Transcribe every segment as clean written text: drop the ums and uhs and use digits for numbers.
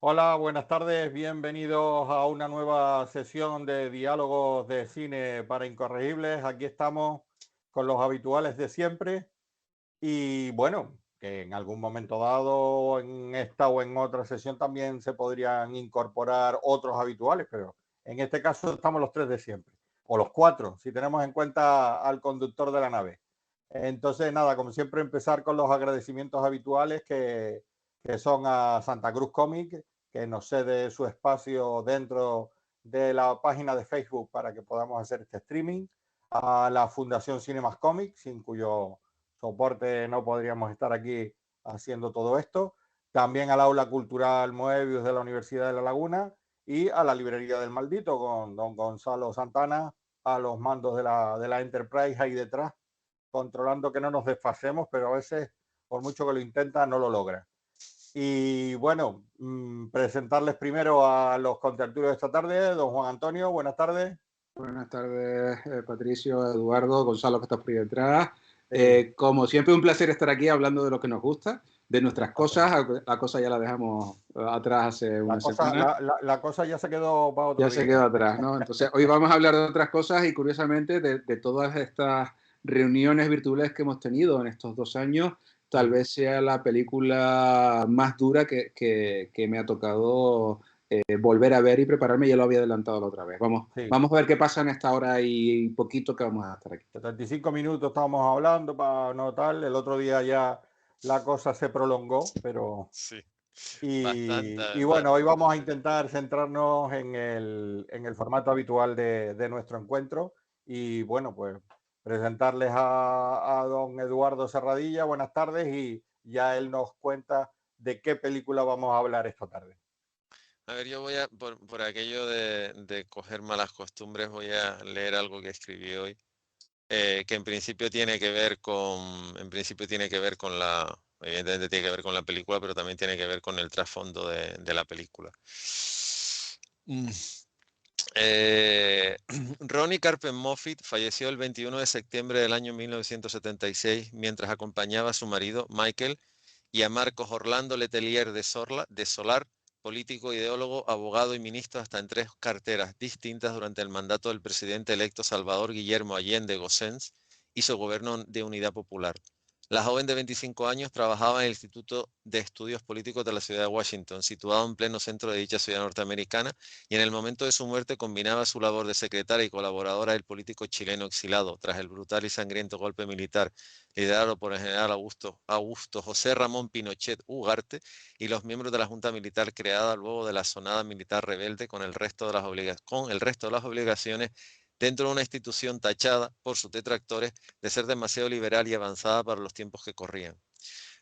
Hola, buenas tardes, bienvenidos a una nueva sesión de diálogos de cine para incorregibles. Aquí estamos con los habituales de siempre y bueno, que en algún momento dado, en esta o en otra sesión también se podrían incorporar otros habituales, pero en este caso estamos los tres de siempre, o los cuatro, si tenemos en cuenta al conductor de la nave. Entonces, nada, como siempre, empezar con los agradecimientos habituales que son a Santa Cruz Comic, que nos cede su espacio dentro de la página de Facebook para que podamos hacer este streaming, a la Fundación Cinemas Comics, sin cuyo soporte no podríamos estar aquí haciendo todo esto, también al Aula Cultural Moebius de la Universidad de La Laguna y a la Librería del Maldito con don Gonzalo Santana a los mandos de la Enterprise ahí detrás, controlando que no nos desfasemos, pero a veces, por mucho que lo intenta, no lo logra. Y bueno, presentarles primero a los contertulios de esta tarde. Don Juan Antonio, buenas tardes. Buenas tardes, Patricio, Eduardo, Gonzalo, que está por ahí detrás. Sí, Como siempre, un placer estar aquí hablando de lo que nos gusta, de nuestras cosas. La cosa ya la dejamos atrás hace una semana. la cosa ya se quedó para otro Ya se día. quedó atrás, ¿no? Entonces, hoy vamos a hablar de otras cosas y, curiosamente, de todas estas reuniones virtuales que hemos tenido en estos 2 años, tal vez sea la película más dura que me ha tocado volver a ver y prepararme. Ya lo había adelantado la otra vez. Sí, Vamos a ver qué pasa en esta hora y poquito que vamos a estar aquí. 75 minutos estábamos hablando para no tal. El otro día ya la cosa se prolongó, pero... Sí, bastante Y además. bueno, hoy vamos a intentar centrarnos en el formato habitual de nuestro encuentro y bueno, pues presentarles a don Eduardo Serradilla. Buenas tardes y ya él nos cuenta de qué película vamos a hablar esta tarde. A ver, yo voy a, por aquello de coger malas costumbres, voy a leer algo que escribí hoy, que en principio tiene que ver con evidentemente tiene que ver con la película, pero también tiene que ver con el trasfondo de la película. Mm. Ronnie Carpen Moffitt falleció el 21 de septiembre del año 1976 mientras acompañaba a su marido Michael y a Marcos Orlando Letelier de Solar, político, ideólogo, abogado y ministro hasta en 3 carteras distintas durante el mandato del presidente electo Salvador Guillermo Allende Gossens y su gobierno de Unidad Popular. La joven de 25 años trabajaba en el Instituto de Estudios Políticos de la ciudad de Washington, situado en pleno centro de dicha ciudad norteamericana, y en el momento de su muerte combinaba su labor de secretaria y colaboradora del político chileno exilado tras el brutal y sangriento golpe militar liderado por el general Augusto José Ramón Pinochet Ugarte y los miembros de la Junta Militar creada luego de la sonada militar rebelde con el resto de las obligaciones dentro de una institución tachada por sus detractores de ser demasiado liberal y avanzada para los tiempos que corrían.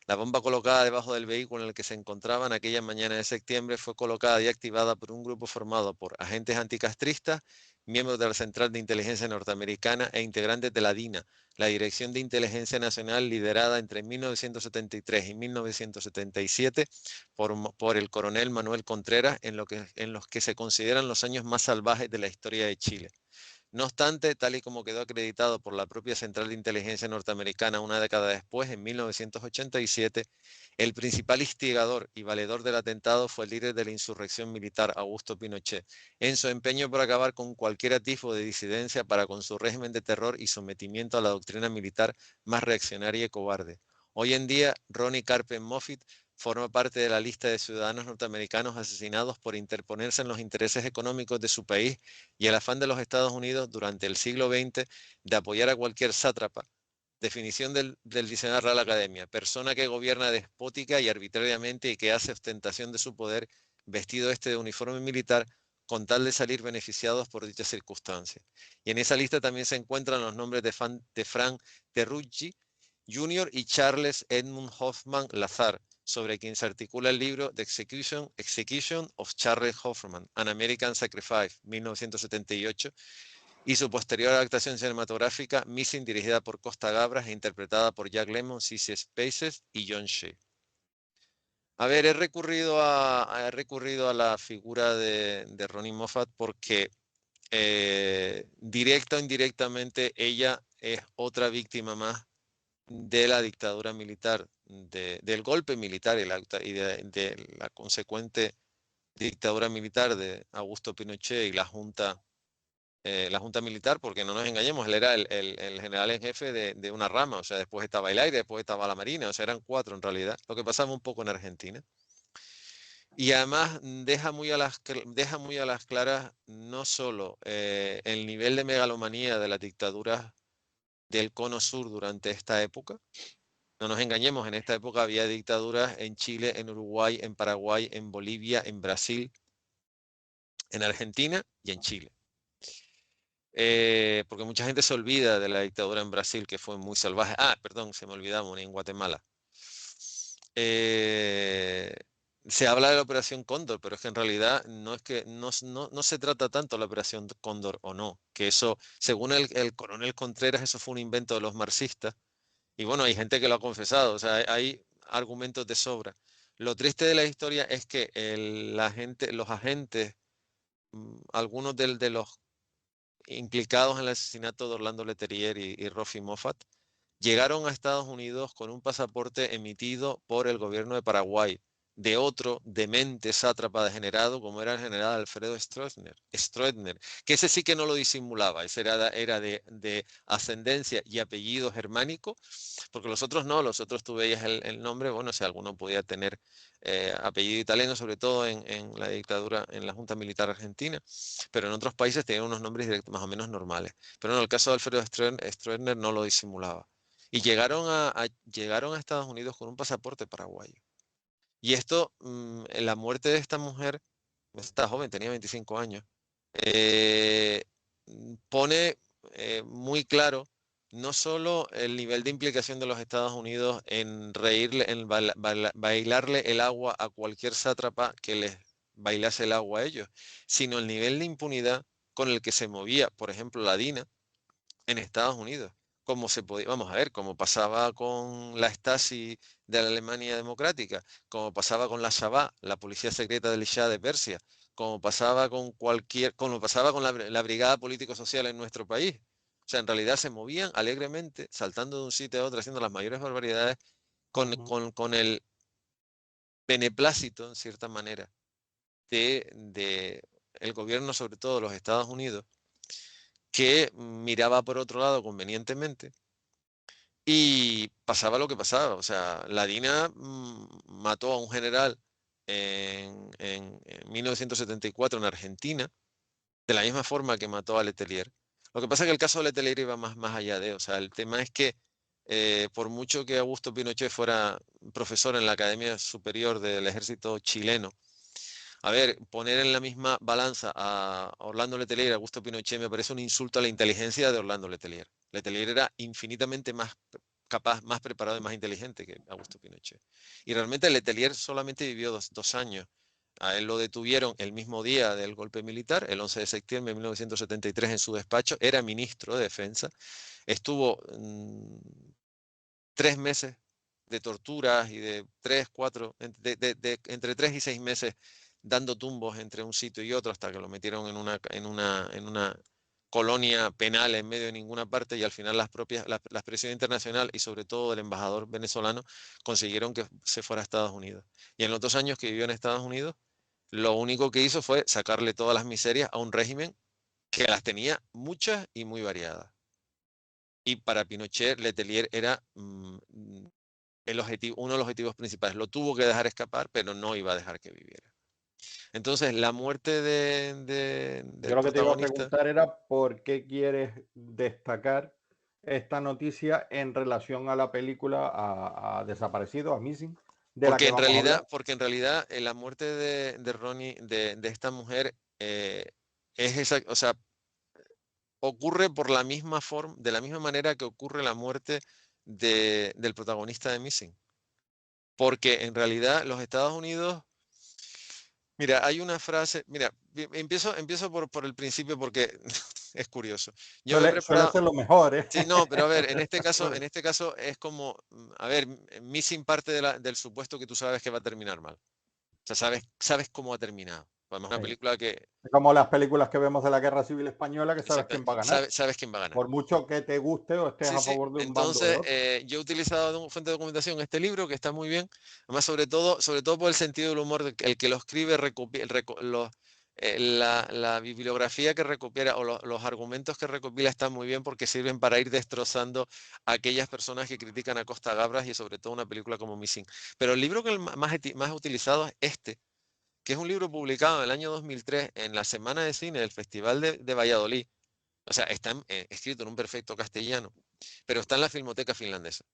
La bomba colocada debajo del vehículo en el que se encontraban aquella mañana de septiembre fue colocada y activada por un grupo formado por agentes anticastristas, miembros de la Central de Inteligencia Norteamericana e integrantes de la DINA, la Dirección de Inteligencia Nacional liderada entre 1973 y 1977 por el coronel Manuel Contreras en los que se consideran los años más salvajes de la historia de Chile. No obstante, tal y como quedó acreditado por la propia Central de Inteligencia norteamericana una década después, en 1987, el principal instigador y valedor del atentado fue el líder de la insurrección militar, Augusto Pinochet, en su empeño por acabar con cualquier atisbo de disidencia para con su régimen de terror y sometimiento a la doctrina militar más reaccionaria y cobarde. Hoy en día, Ronnie Carpen Moffitt forma parte de la lista de ciudadanos norteamericanos asesinados por interponerse en los intereses económicos de su país y el afán de los Estados Unidos durante el siglo XX de apoyar a cualquier sátrapa. Definición del diccionario Real Academia: persona que gobierna despótica y arbitrariamente y que hace ostentación de su poder, vestido de uniforme militar, con tal de salir beneficiados por dichas circunstancias. Y en esa lista también se encuentran los nombres de Frank Terrucci Jr. y Charles Edmund Hoffman Lazar, sobre quien se articula el libro The Execution of Charles Hoffman, An American Sacrifice, 1978, y su posterior adaptación cinematográfica, Missing, dirigida por Costa Gabras e interpretada por Jack Lemmon, Sissy Spacek y John Shea. A ver, he recurrido a la figura de Ronnie Moffat porque directa o indirectamente ella es otra víctima más de la dictadura militar, del golpe militar y de la consecuente dictadura militar de Augusto Pinochet y la Junta militar, porque no nos engañemos, él era el general en jefe de una rama, o sea, después estaba el aire, después estaba la marina, o sea, eran 4 en realidad, lo que pasaba un poco en Argentina. Y además deja muy a las claras no solo el nivel de megalomanía de las dictaduras del Cono Sur durante esta época. No nos engañemos, en esta época había dictaduras en Chile, en Uruguay, en Paraguay, en Bolivia, en Brasil, en Argentina y en Chile. Porque mucha gente se olvida de la dictadura en Brasil, que fue muy salvaje. Perdón, se me olvidaba, en Guatemala. Se habla de la Operación Cóndor, pero es que en realidad no se trata tanto de la Operación Cóndor o no, que eso, según el coronel Contreras, eso fue un invento de los marxistas. Y bueno, hay gente que lo ha confesado, o sea, hay argumentos de sobra. Lo triste de la historia es que los agentes, algunos de los implicados en el asesinato de Orlando Letelier y Rofi Moffat, llegaron a Estados Unidos con un pasaporte emitido por el gobierno de Paraguay, de otro demente sátrapa degenerado como era el general Alfredo Stroessner, que ese sí que no lo disimulaba, ese era de ascendencia y apellido germánico, porque los otros no, los otros tú veías el nombre, bueno, si alguno podía tener apellido italiano, sobre todo en la dictadura, en la Junta Militar Argentina, pero en otros países tenían unos nombres directos más o menos normales. Pero en el caso de Alfredo Stroessner no lo disimulaba. Y llegaron a Estados Unidos con un pasaporte paraguayo. Y esto, la muerte de esta mujer, esta joven, tenía 25 años, pone muy claro no solo el nivel de implicación de los Estados Unidos en bailarle el agua a cualquier sátrapa que les bailase el agua a ellos, sino el nivel de impunidad con el que se movía, por ejemplo, la DINA en Estados Unidos. Como se podía, vamos a ver, como pasaba con la Stasi de la Alemania Democrática, como pasaba con la Shabak, la policía secreta del Shah de Persia, como pasaba como pasaba con la brigada político-social en nuestro país. O sea, en realidad se movían alegremente, saltando de un sitio a otro, haciendo las mayores barbaridades, con el beneplácito, en cierta manera, de el gobierno, sobre todo de los Estados Unidos, que miraba por otro lado convenientemente y pasaba lo que pasaba. O sea, la DINA mató a un general en 1974 en Argentina, de la misma forma que mató a Letelier. Lo que pasa es que el caso de Letelier iba más allá de, o sea, el tema es que por mucho que Augusto Pinochet fuera profesor en la Academia Superior del Ejército chileno, a ver, poner en la misma balanza a Orlando Letelier y a Augusto Pinochet me parece un insulto a la inteligencia de Orlando Letelier. Letelier era infinitamente más capaz, más preparado y más inteligente que Augusto Pinochet. Y realmente Letelier solamente vivió dos años. A él lo detuvieron el mismo día del golpe militar, el 11 de septiembre de 1973, en su despacho. Era ministro de Defensa. Estuvo 3 meses de torturas y de 3, 4, entre 3 y 6 meses dando tumbos entre un sitio y otro hasta que lo metieron en una colonia penal en medio de ninguna parte, y al final la presión internacional y sobre todo el embajador venezolano consiguieron que se fuera a Estados Unidos. Y en los 2 años que vivió en Estados Unidos, lo único que hizo fue sacarle todas las miserias a un régimen que las tenía muchas y muy variadas. Y para Pinochet, Letelier era uno de los objetivos principales. Lo tuvo que dejar escapar, pero no iba a dejar que viviera. Entonces, la muerte del Yo lo que te iba a protagonista... preguntar era por qué quieres destacar esta noticia en relación a la película a Desaparecido, a Missing, de la que vamos a hablar. Porque en realidad la muerte de Ronnie, de esta mujer, es esa, o sea, ocurre por la misma forma, de la misma manera que ocurre la muerte del protagonista de Missing. Porque en realidad los Estados Unidos, mira, hay una frase, mira, empiezo por el principio porque es curioso. Yo me he Suele preparado, ser lo mejor, ¿eh? sí, no, pero a ver, en este caso es como, a ver, Missing parte del supuesto que tú sabes que va a terminar mal. O sea, sabes cómo ha terminado. Además, una Sí. película que... Como las películas que vemos de la Guerra Civil Española, que sabes quién va a ganar. Sabes quién va a ganar. Por mucho que te guste o estés a favor de un bando o de Entonces, otro. yo he utilizado de fuente de documentación este libro, que está muy bien. Además, sobre todo por el sentido del humor, el que lo escribe, la bibliografía que recopila o los argumentos que recopila están muy bien porque sirven para ir destrozando a aquellas personas que critican a Costa Gabras y sobre todo una película como Missing. Pero el libro que más utilizado es este, que es un libro publicado en el año 2003 en la Semana de Cine del Festival de Valladolid. O sea, está escrito en un perfecto castellano, pero está en la Filmoteca finlandesa.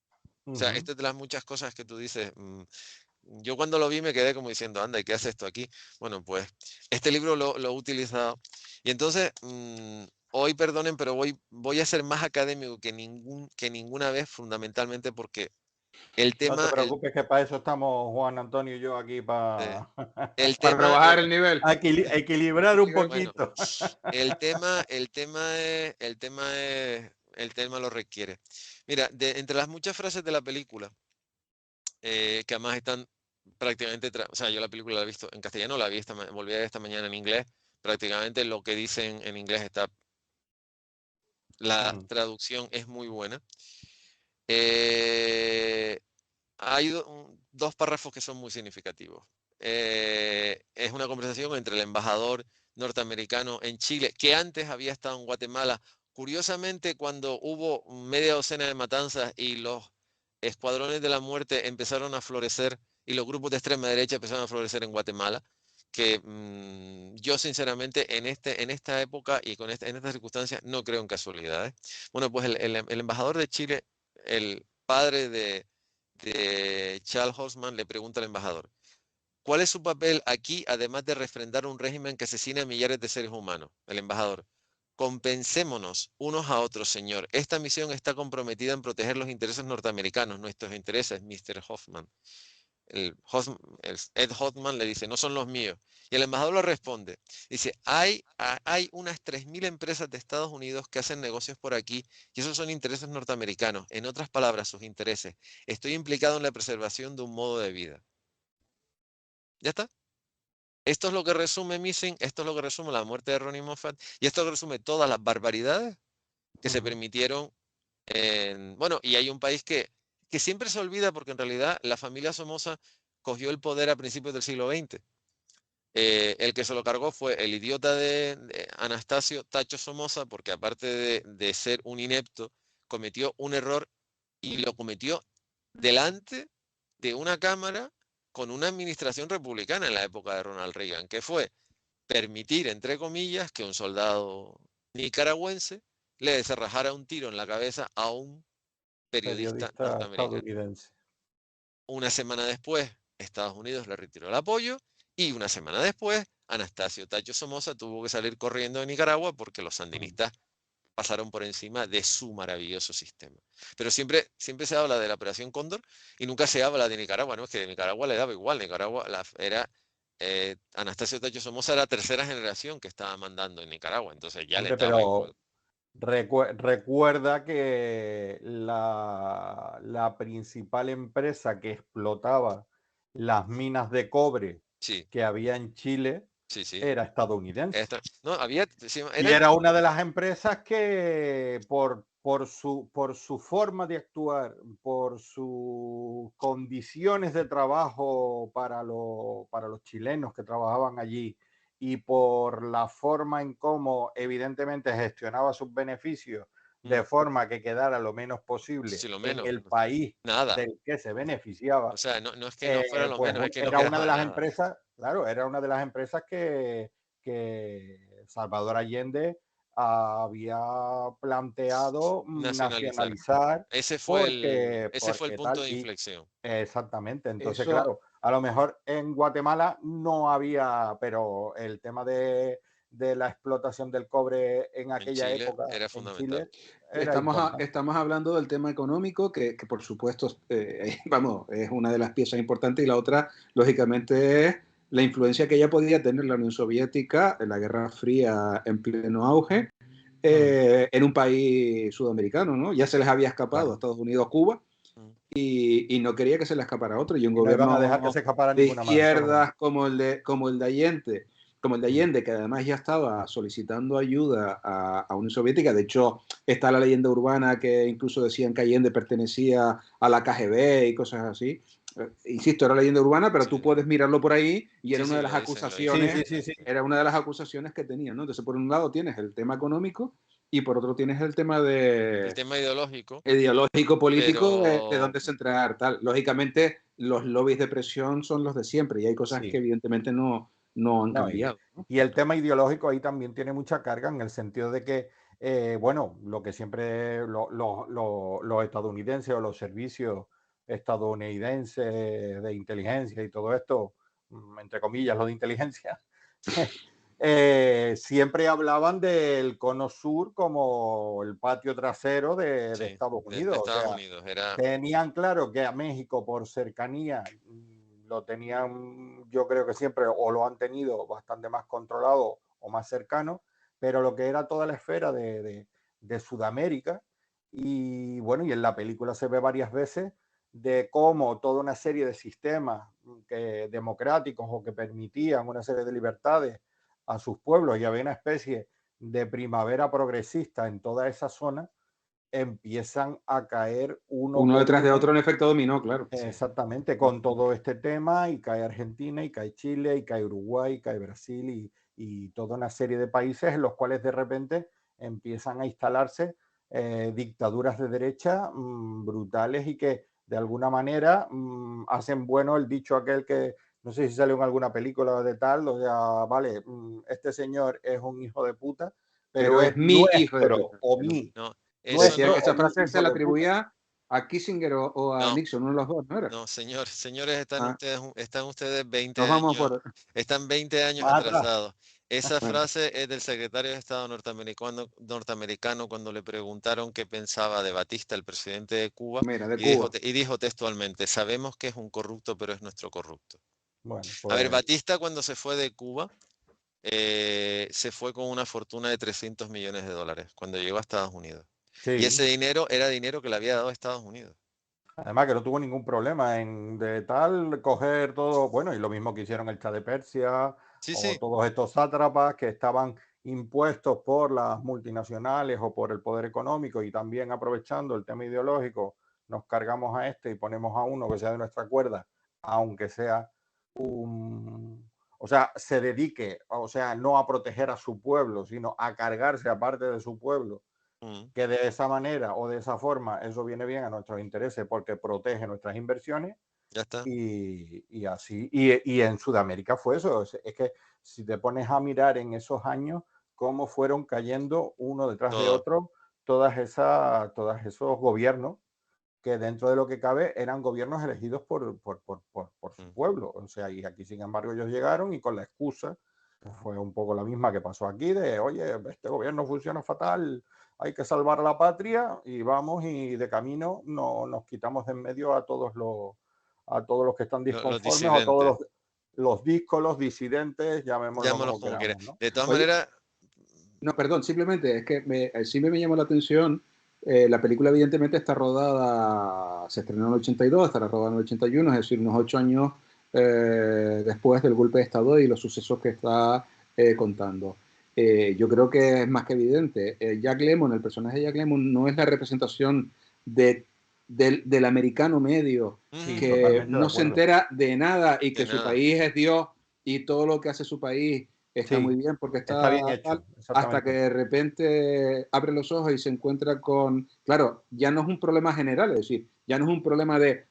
O sea, esta es de las muchas cosas que tú dices. Yo cuando lo vi me quedé como diciendo, anda, ¿y qué hace esto aquí? Bueno, pues este libro lo he utilizado. Y entonces, hoy, perdonen, pero voy a ser más académico que ninguna vez, fundamentalmente porque el No te tema... preocupes, que para eso estamos Juan Antonio y yo aquí, para el Para tema... rebajar el nivel. equilibrar un Bueno, poquito. El tema lo requiere. Mira, entre las muchas frases de la película, que además están prácticamente, o sea, yo la película la he visto en castellano, volví a ver esta mañana en inglés, prácticamente lo que dicen en inglés está, la traducción es muy buena. Hay dos párrafos que son muy significativos. Es una conversación entre el embajador norteamericano en Chile, que antes había estado en Guatemala. Curiosamente, cuando hubo media docena de matanzas y los escuadrones de la muerte empezaron a florecer y los grupos de extrema derecha empezaron a florecer en Guatemala, que yo sinceramente en esta época y en estas circunstancias no creo en casualidades. Bueno, pues el embajador de Chile, el padre de Charles Hosman, le pregunta al embajador, ¿cuál es su papel aquí, además de refrendar un régimen que asesina a millares de seres humanos? El embajador, compensémonos unos a otros, señor. Esta misión está comprometida en proteger los intereses norteamericanos, nuestros intereses, Mr. Hoffman. Ed Hoffman le dice, no son los míos. Y el embajador le responde, dice, hay unas 3.000 empresas de Estados Unidos que hacen negocios por aquí y esos son intereses norteamericanos. En otras palabras, sus intereses. Estoy implicado en la preservación de un modo de vida. ¿Ya está? Esto es lo que resume Missing, esto es lo que resume la muerte de Ronnie Moffat y esto resume todas las barbaridades que se permitieron. Bueno, y hay un país que siempre se olvida porque en realidad la familia Somoza cogió el poder a principios del siglo XX. El que se lo cargó fue el idiota de Anastasio Tacho Somoza, porque aparte de ser un inepto, cometió un error y lo cometió delante de una cámara con una administración republicana en la época de Ronald Reagan, que fue permitir, entre comillas, que un soldado nicaragüense le desarrajara un tiro en la cabeza a un periodista norteamericano. Estadounidense. Una semana después, Estados Unidos le retiró el apoyo y una semana después, Anastasio Tacho Somoza tuvo que salir corriendo de Nicaragua porque los sandinistas pasaron por encima de su maravilloso sistema. Pero siempre se habla de la Operación Cóndor y nunca se habla de Nicaragua, ¿no? Es que de Nicaragua le daba igual. Nicaragua Anastasio Tacho Somoza era la tercera generación que estaba mandando en Nicaragua, entonces ya le daba igual. Recuerda que la principal empresa que explotaba las minas de cobre que había en Chile era estadounidense. Y era una de las empresas que por su forma de actuar, por sus condiciones de trabajo para los chilenos que trabajaban allí, y por la forma en cómo evidentemente gestionaba sus beneficios de forma que quedara lo menos posible en el país del que se beneficiaba. O sea, no es que no fuera lo menos, es que era una de las empresas, claro, era una de las empresas que Salvador Allende había planteado nacionalizar. Ese fue el punto de inflexión. Exactamente. Entonces, claro, a lo mejor en Guatemala no había, pero el tema de la explotación del cobre en aquella época era fundamental. Estamos hablando del tema económico, que por supuesto, vamos, es una de las piezas importantes, y la otra, lógicamente, es la influencia que ya podía tener la Unión Soviética en la Guerra Fría en pleno auge, en un país sudamericano, ¿no? Ya se les había escapado a Estados Unidos, Cuba, y no quería que se le escapara a otro, y un gobierno no dejar que se escapara de izquierdas como el de Allende, como el de Allende, que además ya estaba solicitando ayuda a Unión Soviética. De hecho, está la leyenda urbana que incluso decían que Allende pertenecía a la KGB y cosas así. Insisto, era leyenda urbana, pero tú puedes mirarlo por ahí y era una de las acusaciones, era una de las acusaciones que tenían, ¿no? Entonces, por un lado tienes el tema económico y por otro tienes el tema ideológico, político, de dónde centrar, tal. Lógicamente, los lobbies de presión son los de siempre y hay cosas que evidentemente no han cambiado, ¿no? Y el tema ideológico ahí también tiene mucha carga en el sentido de que, bueno, lo que siempre los estadounidenses o los servicios estadounidenses de inteligencia y todo esto, entre comillas, lo de inteligencia, siempre hablaban del cono sur como el patio trasero de Estados Unidos. De Estados Unidos. Tenían claro que a México por cercanía lo tenían, yo creo que siempre, o lo han tenido bastante más controlado o más cercano, pero lo que era toda la esfera de Sudamérica, y bueno, y en la película se ve varias veces de cómo toda una serie de sistemas democráticos o que permitían una serie de libertades a sus pueblos y había una especie de primavera progresista en toda esa zona, empiezan a caer uno detrás de otro en efecto dominó, claro. Exactamente, con todo este tema, y cae Argentina, y cae Chile, y cae Uruguay, y cae Brasil, y toda una serie de países en los cuales de repente empiezan a instalarse dictaduras de derecha brutales y que de alguna manera hacen bueno el dicho aquel que no sé si salió en alguna película de tal, o sea, vale, este señor es un hijo de puta, pero es mi hijo de puta. O mi. No, esa frase se la atribuía a Kissinger o a Nixon, uno de los dos, ¿no era? No, señores, están ustedes 20 Nos vamos años, están 20 años atrasados. Esa frase es del secretario de Estado norteamericano cuando le preguntaron qué pensaba de Batista, el presidente de Cuba, y dijo textualmente: sabemos que es un corrupto, pero es nuestro corrupto. Bueno, pues... A ver, Batista cuando se fue de Cuba, se fue con una fortuna de $300 millones cuando llegó a Estados Unidos. Sí. Y ese dinero era dinero que le había dado a Estados Unidos. Además que no tuvo ningún problema en de tal coger todo, bueno, y lo mismo que hicieron el Shah de Persia, o todos estos sátrapas que estaban impuestos por las multinacionales o por el poder económico, y también aprovechando el tema ideológico, nos cargamos a este y ponemos a uno que sea de nuestra cuerda, aunque sea o sea, se dedique, o sea, no a proteger a su pueblo, sino a cargarse aparte de su pueblo. Que de esa manera o de esa forma eso viene bien a nuestros intereses porque protege nuestras inversiones. Ya está. Y así, y en Sudamérica fue eso. Es que si te pones a mirar en esos años cómo fueron cayendo uno detrás de otro todos esos gobiernos que dentro de lo que cabe eran gobiernos elegidos por su pueblo. O sea, y aquí sin embargo ellos llegaron y con la excusa, fue un poco la misma que pasó aquí, de oye, este gobierno funciona fatal, hay que salvar a la patria, y vamos, y de camino nos quitamos de en medio a todos los que están disconformes, o a todos los díscolos, disidentes, llamémoslo como queramos, ¿no? De todas maneras... No, perdón, simplemente es que siempre me llamó la atención. La película evidentemente está rodada, se estrenó en el 82, estará rodada en el 81, es decir, unos 8 años después del golpe de Estado y los sucesos que está contando. Yo creo que es más que evidente. Jack Lemmon, el personaje de Jack Lemmon, no es la representación del americano medio que no se entera de nada y que su país es Dios y todo lo que hace su país está muy bien porque está bien hecho, hasta que de repente abre los ojos y se encuentra con... Claro, ya no es un problema general, es decir, ya no es un problema de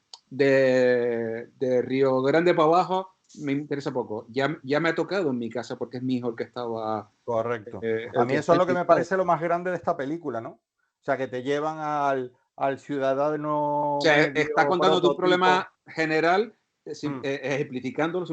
Río Grande para abajo, me interesa poco. Ya me ha tocado en mi casa porque es mi hijo el que estaba... Correcto. A mí eso es lo que me parece lo más grande de esta película, ¿no? O sea, que te llevan al ciudadano... O sea, está contando tu problema general, simplificándolo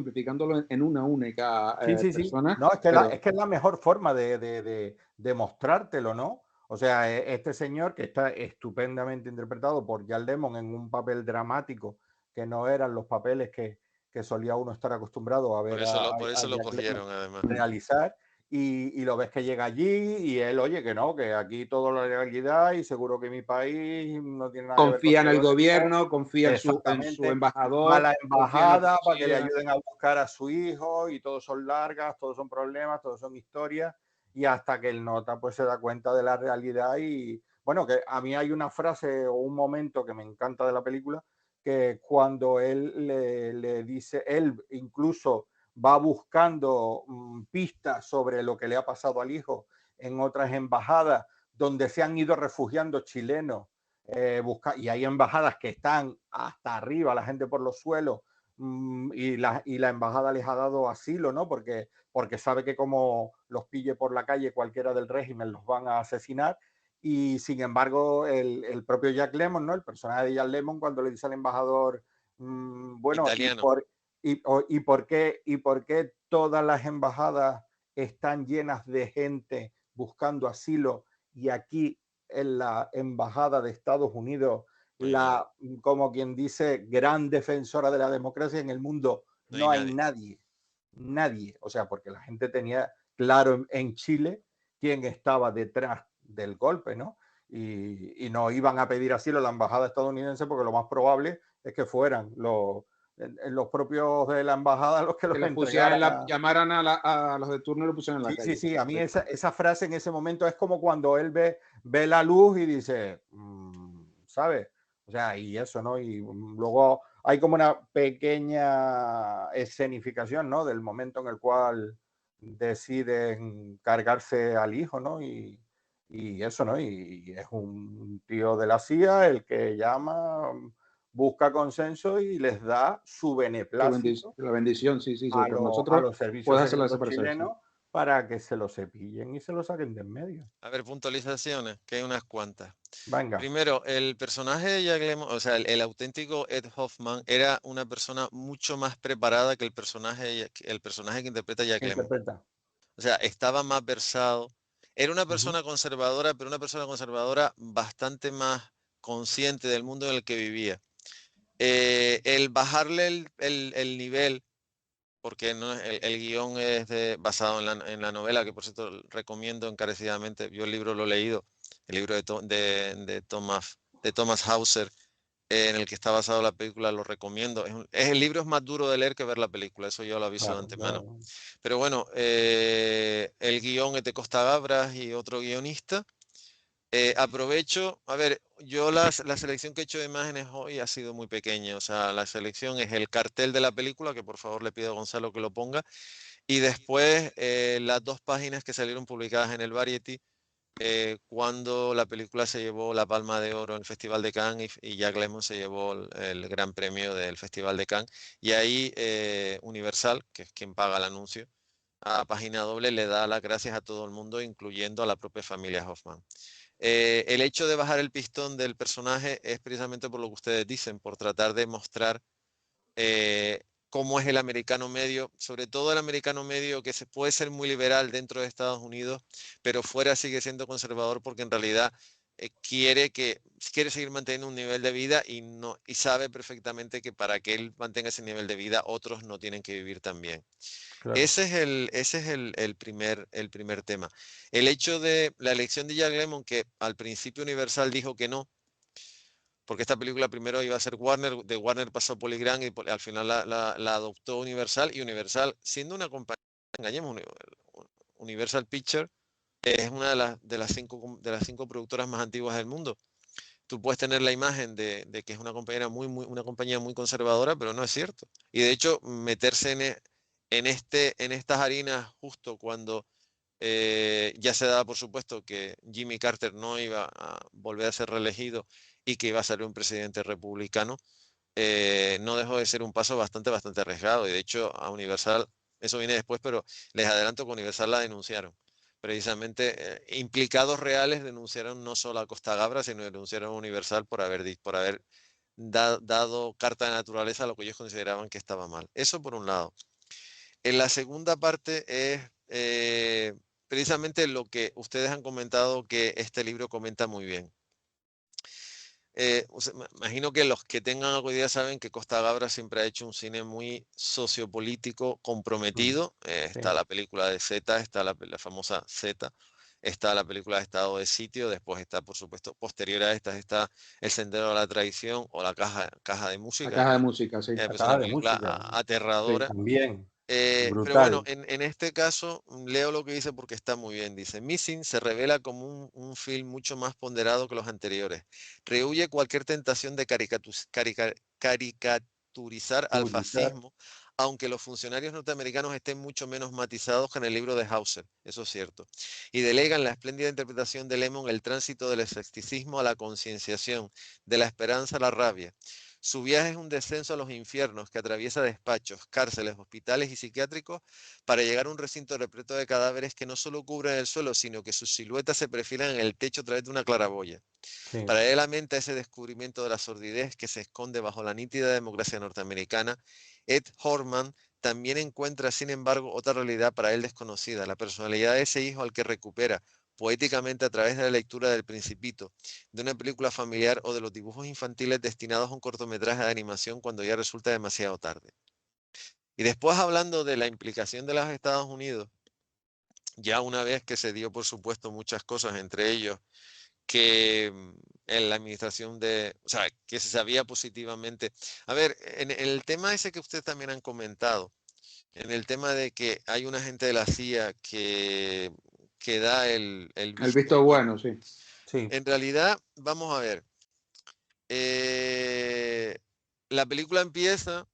en una única persona. No, es que es la mejor forma de mostrártelo, ¿no? O sea, este señor que está estupendamente interpretado por Jack Lemmon en un papel dramático que no eran los papeles que solía uno estar acostumbrado a ver por eso lo cogieron, además. realizar, y lo ves que llega allí y él, oye, que no, que aquí todo la legalidad y seguro que mi país no tiene nada que ver con Confía en el todo esto. gobierno, confía en su Exactamente. Va a embajador, la confía en la embajada para que le policía. ayuden a buscar a su hijo y todos son largas, todos son problemas, todos son historias y hasta que el nota pues se da cuenta de la realidad y bueno, que a mí hay una frase o un momento que me encanta de la película, que cuando él le dice, él incluso va buscando pistas sobre lo que le ha pasado al hijo en otras embajadas donde se han ido refugiando chilenos y hay embajadas que están hasta arriba, la gente por los suelos, y la embajada les ha dado asilo, ¿no? Porque sabe que como los pille por la calle cualquiera del régimen los van a asesinar. Y sin embargo, el propio Jack Lemmon, ¿no? El personaje de Jack Lemmon, cuando le dice al embajador, bueno, Italiano. ¿y por qué todas las embajadas están llenas de gente buscando asilo y aquí en la embajada de Estados Unidos, como quien dice, gran defensora de la democracia en el mundo, No hay no hay nadie. nadie, o sea, porque la gente tenía claro en Chile quién estaba detrás del golpe, ¿no? Y no iban a pedir asilo a la embajada estadounidense porque lo más probable es que fueran los propios de la embajada los que Que los los pusieran entregaran llamaran a los de turno y lo pusieran en la Sí, sí, calle. sí. A mí esa frase en ese momento es como cuando él ve la luz y dice, ¿sabes? O sea, y eso, ¿no? Y luego hay como una pequeña escenificación, ¿no? Del momento en el cual deciden cargarse al hijo, ¿no? Y eso, ¿no? Y es un tío de la CIA el que llama, busca consenso y les da su beneplácito La bendición, sí, sí, sí. Por a nosotros los servicios puedes hacerlo secretos desaparecer. Sí. chilenos para que se lo cepillen y se lo saquen de en medio. A ver, puntualizaciones, que hay unas cuantas. Venga, Primero, el personaje de Jack Lemmon, o sea, el auténtico Ed Hoffman era una persona mucho más preparada que el personaje que interpreta Jack ¿qué Lemmon. interpreta? O sea, estaba más versado. Era una persona conservadora, pero una persona conservadora bastante más consciente del mundo en el que vivía. El bajarle el nivel, porque no, el guión es basado en la novela, que por cierto recomiendo encarecidamente. Yo el libro lo he leído, el libro de Thomas Hauser, en el que está basado la película, lo recomiendo. El libro es más duro de leer que ver la película, eso yo lo aviso de Claro, antemano. Pero bueno, el guión es de Costa Gabras y otro guionista. Aprovecho, a ver, yo la selección que he hecho de imágenes hoy ha sido muy pequeña, o sea, la selección es el cartel de la película, que por favor le pido a Gonzalo que lo ponga, y después las dos páginas que salieron publicadas en el Variety, cuando la película se llevó la Palma de Oro en el Festival de Cannes y Jack Lemmon se llevó el Gran Premio del Festival de Cannes, y ahí Universal, que es quien paga el anuncio, a página doble le da las gracias a todo el mundo, incluyendo a la propia familia Hoffman. El hecho de bajar el pistón del personaje es precisamente por lo que ustedes dicen, por tratar de mostrar cómo es el americano medio, sobre todo el americano medio que se puede ser muy liberal dentro de Estados Unidos, pero fuera sigue siendo conservador porque en realidad quiere seguir manteniendo un nivel de vida y sabe perfectamente que para que él mantenga ese nivel de vida, otros no tienen que vivir tan bien. claro. Ese es el primer tema. El hecho de la elección de Jack Lemmon, que al principio Universal dijo que no, porque esta película primero iba a ser Warner, de Warner pasó a Polygram y al final la adoptó Universal, y Universal, siendo una compañía, engañemos, Universal Pictures es una de las cinco productoras más antiguas del mundo. Tú puedes tener la imagen de que es una compañía muy conservadora, pero no es cierto. Y de hecho, meterse en estas harinas justo cuando ya se daba por supuesto que Jimmy Carter no iba a volver a ser reelegido y que iba a ser un presidente republicano, no dejó de ser un paso bastante, bastante arriesgado. Y de hecho, a Universal, eso viene después, pero les adelanto que Universal la denunciaron. Precisamente, implicados reales denunciaron no solo a Costa Gabra, sino denunciaron a Universal por haber dado carta de naturaleza a lo que ellos consideraban que estaba mal. Eso por un lado. En la segunda parte es precisamente lo que ustedes han comentado, que este libro comenta muy bien. Imagino que los que tengan algo de idea saben que Costa Gabra siempre ha hecho un cine muy sociopolítico comprometido. Está la película de Z, está la famosa Z, está la película de Estado de Sitio, después está, por supuesto, posterior a estas, está El Sendero a la Traición o La Caja de Música. La Caja de Música, sí. Pues una película aterradora. Sí, también. Pero bueno, en este caso leo lo que dice porque está muy bien. Dice, Missing se revela como un film mucho más ponderado que los anteriores. Rehuye cualquier tentación de caricaturizar al fascismo, aunque los funcionarios norteamericanos estén mucho menos matizados que en el libro de Hauser, eso es cierto. Y delegan la espléndida interpretación de Lemon el tránsito del escepticismo a la concienciación, de la esperanza a la rabia. Su viaje es un descenso a los infiernos que atraviesa despachos, cárceles, hospitales y psiquiátricos para llegar a un recinto repleto de cadáveres que no solo cubren el suelo, sino que sus siluetas se perfilan en el techo a través de una claraboya. Sí. Paralelamente a ese descubrimiento de la sordidez que se esconde bajo la nítida democracia norteamericana, Ed Horman también encuentra, sin embargo, otra realidad para él desconocida, la personalidad de ese hijo al que recupera poéticamente a través de la lectura del Principito, de una película familiar o de los dibujos infantiles destinados a un cortometraje de animación cuando ya resulta demasiado tarde. Y después, hablando de la implicación de los Estados Unidos, ya una vez que se dio, por supuesto, muchas cosas, entre ellos que en la administración o sea, que se sabía positivamente. A ver, en el tema ese que ustedes también han comentado, en el tema de que hay una gente de la CIA que da el visto bueno, sí. En realidad, vamos a ver. La película empieza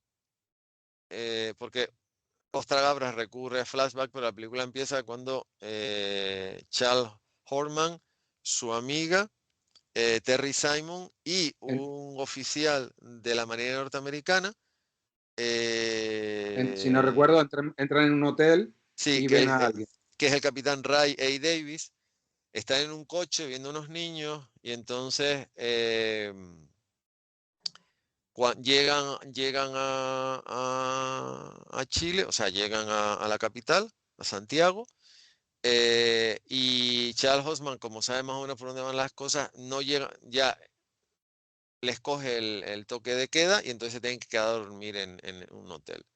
porque Costa Gabras recurre a flashback, pero la película empieza cuando Charles Horman, su amiga, Terry Simon y un oficial de la Marina norteamericana. Si no recuerdo, entran en un hotel y ven a alguien. Que es el capitán Ray A. Davis. Están en un coche viendo unos niños y entonces llegan a Chile, o sea, llegan a la capital, a Santiago. Y Charles Horman, como sabe más o menos por dónde van las cosas, no llega, ya les coge el toque de queda y entonces se tienen que quedar a dormir en un hotel.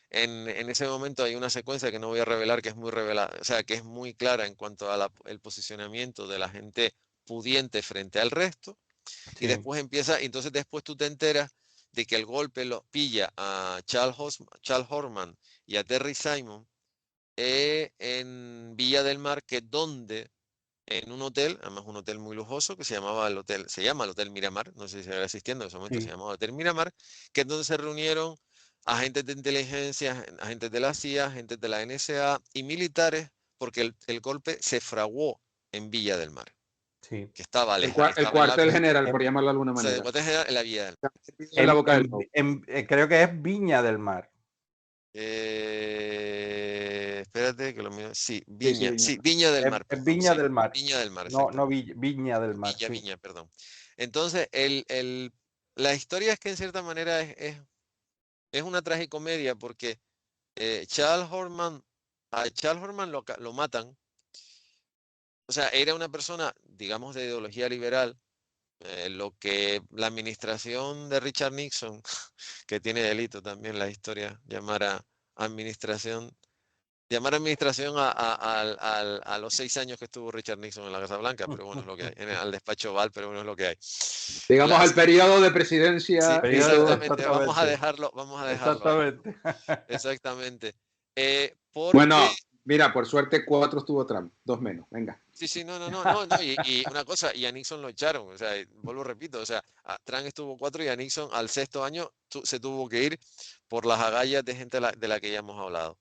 En ese momento hay una secuencia que no voy a revelar, que es muy revelada, o sea, que es muy clara en cuanto a el posicionamiento de la gente pudiente frente al resto. Sí. Y después empieza, entonces después tú te enteras de que el golpe lo pilla a Charles Horman y a Terry Simon en Villa del Mar, que es donde, en un hotel, además un hotel muy lujoso, que se llama el Hotel Miramar, no sé si seguirá existiendo, en ese momento se llamaba Hotel Miramar, que es donde se reunieron agentes de inteligencia, agentes de la CIA, agentes de la NSA y militares, porque el golpe se fraguó en Villa del Mar. Sí. Que estaba el cuartel general, por llamarlo de alguna manera. El cuartel general en la Villa del Mar. En la boca creo que es Viña del Mar. Espérate que lo miro. Sí, Viña. Sí, Viña del Mar. Es Viña del Mar. Viña del Mar. No, Viña del Mar. Viña, perdón. Entonces, la historia es que en cierta manera es una tragicomedia porque a Charles Horman lo matan. O sea, era una persona, digamos, de ideología liberal, lo que la administración de Richard Nixon, que tiene delito también la historia, llamar a administración a los 6 años que estuvo Richard Nixon en la Casa Blanca, pero bueno, es lo que hay, al despacho Oval, pero bueno, es lo que hay. Digamos, al periodo de presidencia. Sí, exactamente, vamos a dejarlo. Exactamente. Exactamente. Bueno, mira, por suerte 4 estuvo Trump, 2 menos, venga. Sí, no, y una cosa, y a Nixon lo echaron, o sea, vuelvo, repito, o sea, Trump estuvo 4 y a Nixon al 6º año se tuvo que ir por las agallas de gente de la que ya hemos hablado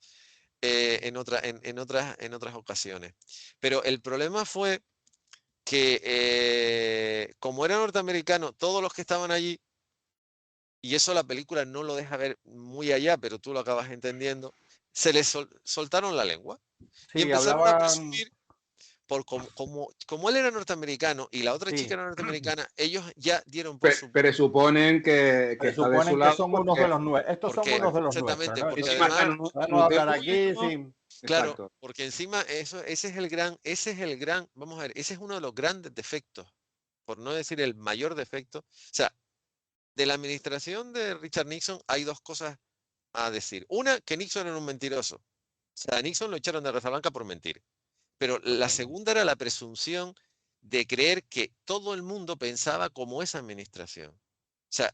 en otras ocasiones. Pero el problema fue que como era norteamericano, todos los que estaban allí, y eso la película no lo deja ver muy allá, pero tú lo acabas entendiendo, se les soltaron la lengua y empezaron a presumir. Como él era norteamericano y la otra chica era norteamericana, ellos ya dieron por su... Presuponen que está de su lado. Que son unos de los nuestros. Estos son unos de los exactamente, nuestros. Porque además, no hablar aquí sin... Claro, exacto. Porque encima ese es el gran, vamos a ver, ese es uno de los grandes defectos por no decir el mayor defecto. O sea, de la administración de Richard Nixon hay dos cosas a decir. Una, que Nixon era un mentiroso. O sea, a Nixon lo echaron de Casa Blanca por mentir. Pero la segunda era la presunción de creer que todo el mundo pensaba como esa administración. O sea,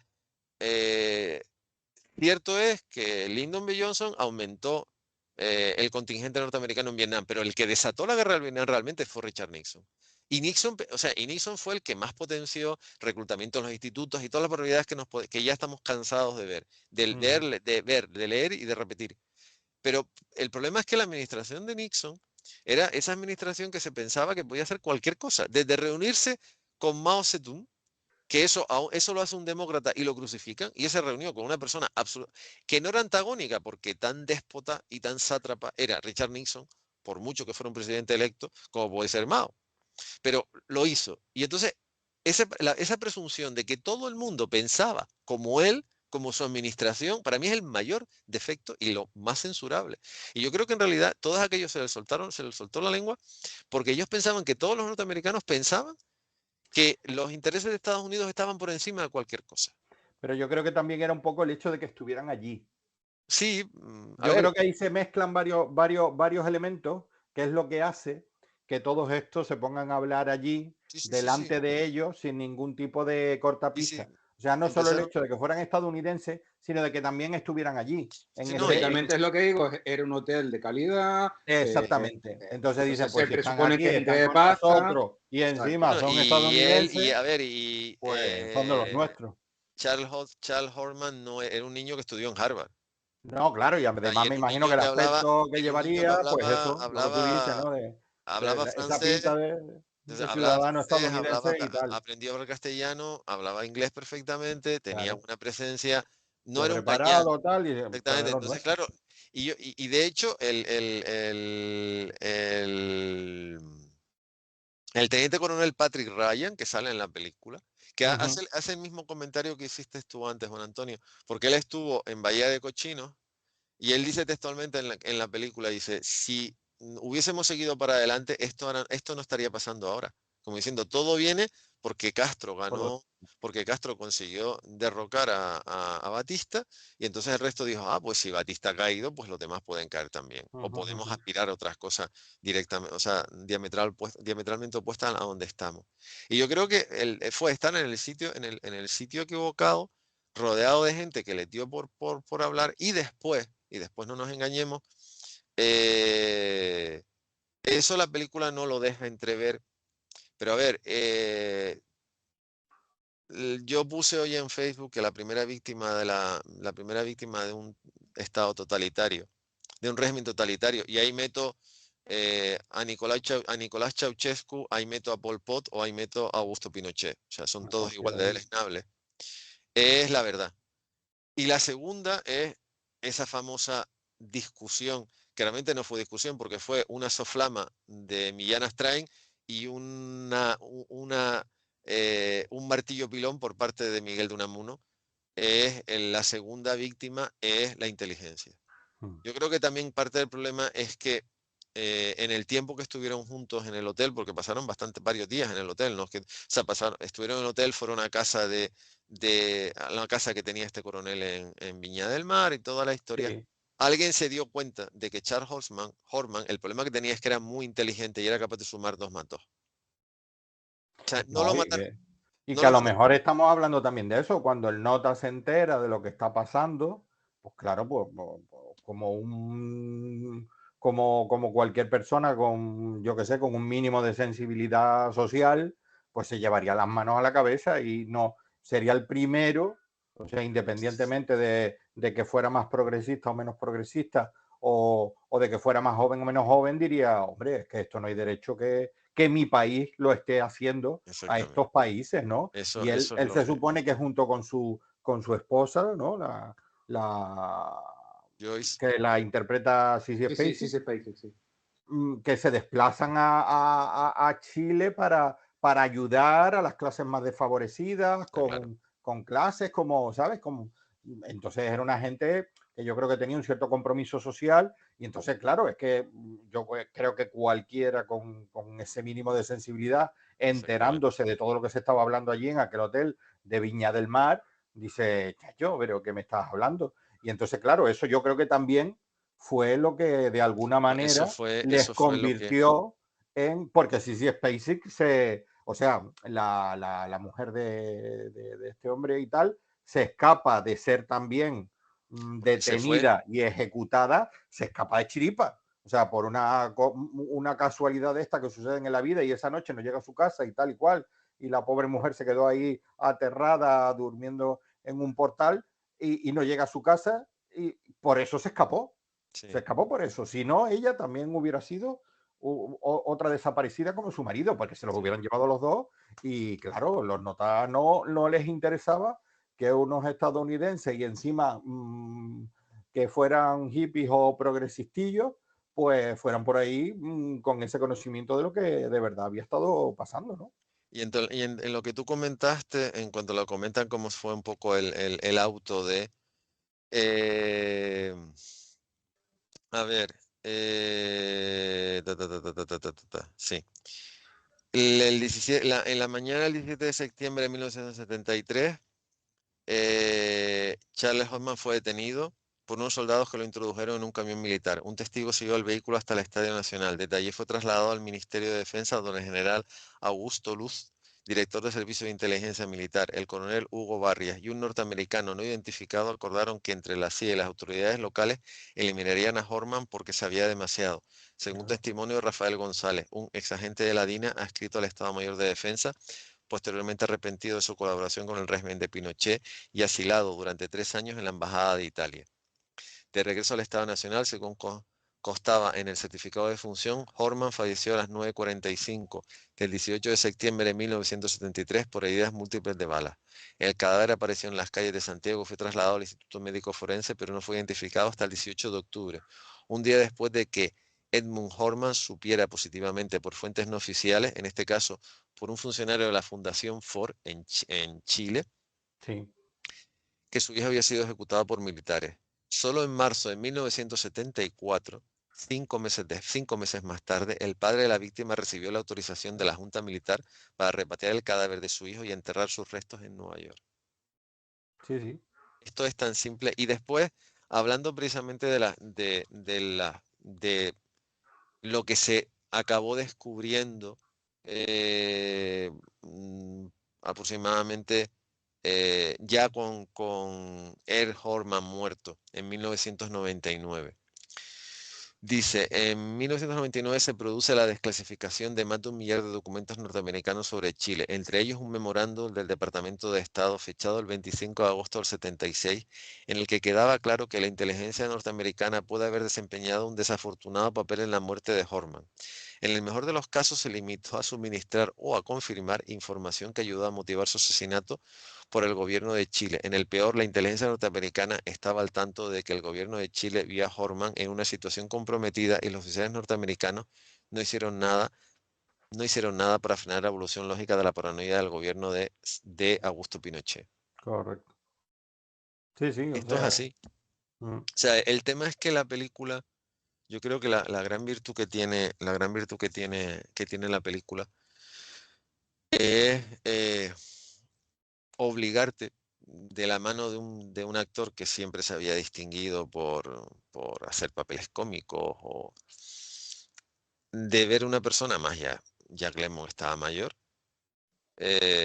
cierto es que Lyndon B. Johnson aumentó el contingente norteamericano en Vietnam, pero el que desató la guerra del Vietnam realmente fue Richard Nixon. Y Nixon fue el que más potenció reclutamiento en los institutos y todas las probabilidades que ya estamos cansados de ver, de leer y de repetir. Pero el problema es que la administración de Nixon era esa administración que se pensaba que podía hacer cualquier cosa, desde reunirse con Mao Zedong, que eso lo hace un demócrata y lo crucifican, y él se reunió con una persona que no era antagónica, porque tan déspota y tan sátrapa era Richard Nixon, por mucho que fuera un presidente electo, como puede ser Mao. Pero lo hizo. Y entonces, esa presunción de que todo el mundo pensaba como él, como su administración, para mí es el mayor defecto y lo más censurable. Y yo creo que en realidad todos aquellos se les soltó la lengua, porque ellos pensaban que todos los norteamericanos pensaban que los intereses de Estados Unidos estaban por encima de cualquier cosa. Pero yo creo que también era un poco el hecho de que estuvieran allí. Sí, Yo creo que ahí se mezclan varios elementos, que es lo que hace que todos estos se pongan a hablar allí, delante de ellos, sin ningún tipo de cortapista. O sea, no solo el hecho de que fueran estadounidenses, sino de que también estuvieran allí. Lógicamente es lo que digo, era un hotel de calidad. Exactamente. Entonces dicen, pues si están presupone aquí, que están de con pasta, nosotros y encima son estadounidenses, pues son de los nuestros. Charles Horman no era un niño que estudió en Harvard. No, claro, y además me imagino que el aspecto que llevaría, pues eso, lo que tú dices, ¿no? Hablaba Esa francés, pinta de ciudadano estadounidense y tal. aprendió a hablar castellano, hablaba inglés perfectamente, tenía Claro. una presencia, no Todo era un gañán. preparado, tal, y Exactamente. los Entonces, nuestros. claro, y de hecho, el teniente coronel Patrick Ryan, que sale en la película, que hace el mismo comentario que hiciste tú antes, Juan Antonio, porque él estuvo en Bahía de Cochinos y él dice textualmente en la película, dice, si hubiésemos seguido para adelante, esto no estaría pasando ahora. Como diciendo, todo viene porque Castro ganó, porque Castro consiguió derrocar a Batista, y entonces el resto dijo, pues si Batista ha caído, pues los demás pueden caer también. O podemos aspirar a otras cosas directamente, o sea, diametralmente opuestas a donde estamos. Y yo creo que fue estar en el sitio equivocado, rodeado de gente que le dio por hablar, y después no nos engañemos, eso la película no lo deja entrever. Pero a ver, yo puse hoy en Facebook que la primera víctima de un estado totalitario, de un régimen totalitario, y ahí meto a Nicolás Ceausescu, ahí meto a Pol Pot o ahí meto a Augusto Pinochet. O sea, son todos igual de deleznables. Es la verdad. Y la segunda es esa famosa discusión, que realmente no fue discusión porque fue una soflama de Millán Astráin y un martillo pilón por parte de Miguel de Unamuno. La segunda víctima es la inteligencia. Yo creo que también parte del problema es que en el tiempo que estuvieron juntos en el hotel, porque pasaron varios días en el hotel, ¿no? Estuvieron en el hotel, fueron a casa a la casa que tenía este coronel en Viña del Mar y toda la historia. Sí. Alguien se dio cuenta de que Charles Horman, el problema que tenía es que era muy inteligente y era capaz de sumar 2 más 2. O sea, no lo mataron. Y que a lo mejor estamos hablando también de eso, cuando el nota se entera de lo que está pasando, pues claro, pues como cualquier persona con, yo que sé, con un mínimo de sensibilidad social, pues se llevaría las manos a la cabeza y no sería el primero, o sea, independientemente de que fuera más progresista o menos progresista, o de que fuera más joven o menos joven, diría, hombre, es que esto no hay derecho que mi país lo esté haciendo a estos países, ¿no? Y él se supone que junto con su esposa, ¿no? Joyce, que la interpreta Sissy Spacek, que se desplazan a Chile para ayudar a las clases más desfavorecidas, con clases como, ¿sabes? Entonces era una gente que yo creo que tenía un cierto compromiso social, y entonces, claro, es que yo creo que cualquiera con ese mínimo de sensibilidad enterándose de todo lo que se estaba hablando allí en aquel hotel de Viña del Mar, dice, chacho, pero ¿qué me estás hablando? Y entonces, claro, eso yo creo que también fue lo que de alguna manera les eso fue lo que... convirtió en, porque Sissy Spacek o sea, la mujer de este hombre y tal, se escapa de ser también detenida y ejecutada, se escapa de chiripa. O sea, por una casualidad de esta que suceden en la vida, y esa noche no llega a su casa y tal y cual, y la pobre mujer se quedó ahí aterrada, durmiendo en un portal, y no llega a su casa, y por eso se escapó. Sí. Se escapó por eso. Si no, ella también hubiera sido otra desaparecida como su marido, porque se los hubieran llevado los dos, y claro, los notas no les interesaba que unos estadounidenses y encima que fueran hippies o progresistillos, pues fueran por ahí con ese conocimiento de lo que de verdad había estado pasando, ¿no? Y en lo que tú comentaste, en cuanto lo comentan, cómo fue un poco el auto de... a ver, sí. En la mañana del 17 de septiembre de 1973, Charles Hoffman fue detenido por unos soldados que lo introdujeron en un camión militar. Un testigo siguió el vehículo hasta el Estadio Nacional. Desde allí fue trasladado al Ministerio de Defensa, donde el general Augusto Luz, director de Servicio de Inteligencia Militar, el coronel Hugo Barrias y un norteamericano no identificado acordaron que entre la CIA y las autoridades locales eliminarían a Horman porque sabía demasiado. Según testimonio de Rafael González, un exagente de la DINA adscrito al Estado Mayor de Defensa, posteriormente arrepentido de su colaboración con el régimen de Pinochet y asilado durante 3 años en la Embajada de Italia. De regreso al Estado Nacional, según constaba en el certificado de función, Horman falleció a las 9:45 del 18 de septiembre de 1973 por heridas múltiples de balas. El cadáver apareció en las calles de Santiago, fue trasladado al Instituto Médico Forense, pero no fue identificado hasta el 18 de octubre, un día después de que Edmund Horman supiera positivamente por fuentes no oficiales, en este caso por un funcionario de la Fundación Ford en Chile, sí, que su hijo había sido ejecutado por militares. Solo en marzo de 1974, 5 meses más tarde, el padre de la víctima recibió la autorización de la Junta Militar para repatriar el cadáver de su hijo y enterrar sus restos en Nueva York. sí, sí. Esto es tan simple. Y después, hablando precisamente de lo que se acabó descubriendo eh, mm, aproximadamente ya con Ed Horman muerto en 1999. Dice, en 1999 se produce la desclasificación de más de 1 millar de documentos norteamericanos sobre Chile, entre ellos un memorando del Departamento de Estado fechado el 25 de agosto del 76, en el que quedaba claro que la inteligencia norteamericana puede haber desempeñado un desafortunado papel en la muerte de Horman. En el mejor de los casos se limitó a suministrar o a confirmar información que ayudó a motivar su asesinato por el gobierno de Chile. En el peor, la inteligencia norteamericana estaba al tanto de que el gobierno de Chile vio a Horman en una situación comprometida y los oficiales norteamericanos no hicieron nada para frenar la evolución lógica de la paranoia del gobierno de Augusto Pinochet. Correcto. Sí, sí, Esto es así. O sea, el tema es que la película, yo creo que la gran virtud que tiene, que tiene la película es obligarte de la mano de un actor que siempre se había distinguido por hacer papeles cómicos o de ver una persona más ya. Jack Lemmon estaba mayor.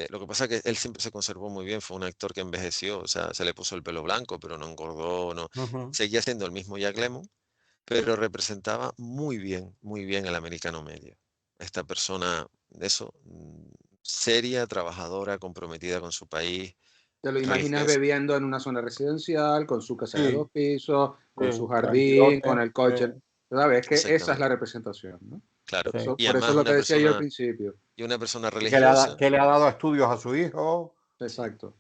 Lo que pasa es que él siempre se conservó muy bien, fue un actor que envejeció, o sea, se le puso el pelo blanco, pero no engordó, no. Seguía siendo el mismo Jack Lemmon, pero representaba muy bien al americano medio. Esta persona, eso, seria, trabajadora, comprometida con su país, ¿Te lo imaginas religiosa. bebiendo en una zona residencial, con su casa de Sí, 2 pisos, con su jardín, tranquilote, con el coche? ¿Sabes? Es que esa es la Exactamente, representación, ¿no? claro. sí. Y Por eso es además lo que decía yo al principio. una persona Que religiosa. que le ha dado estudios a su hijo. Sí. Exacto.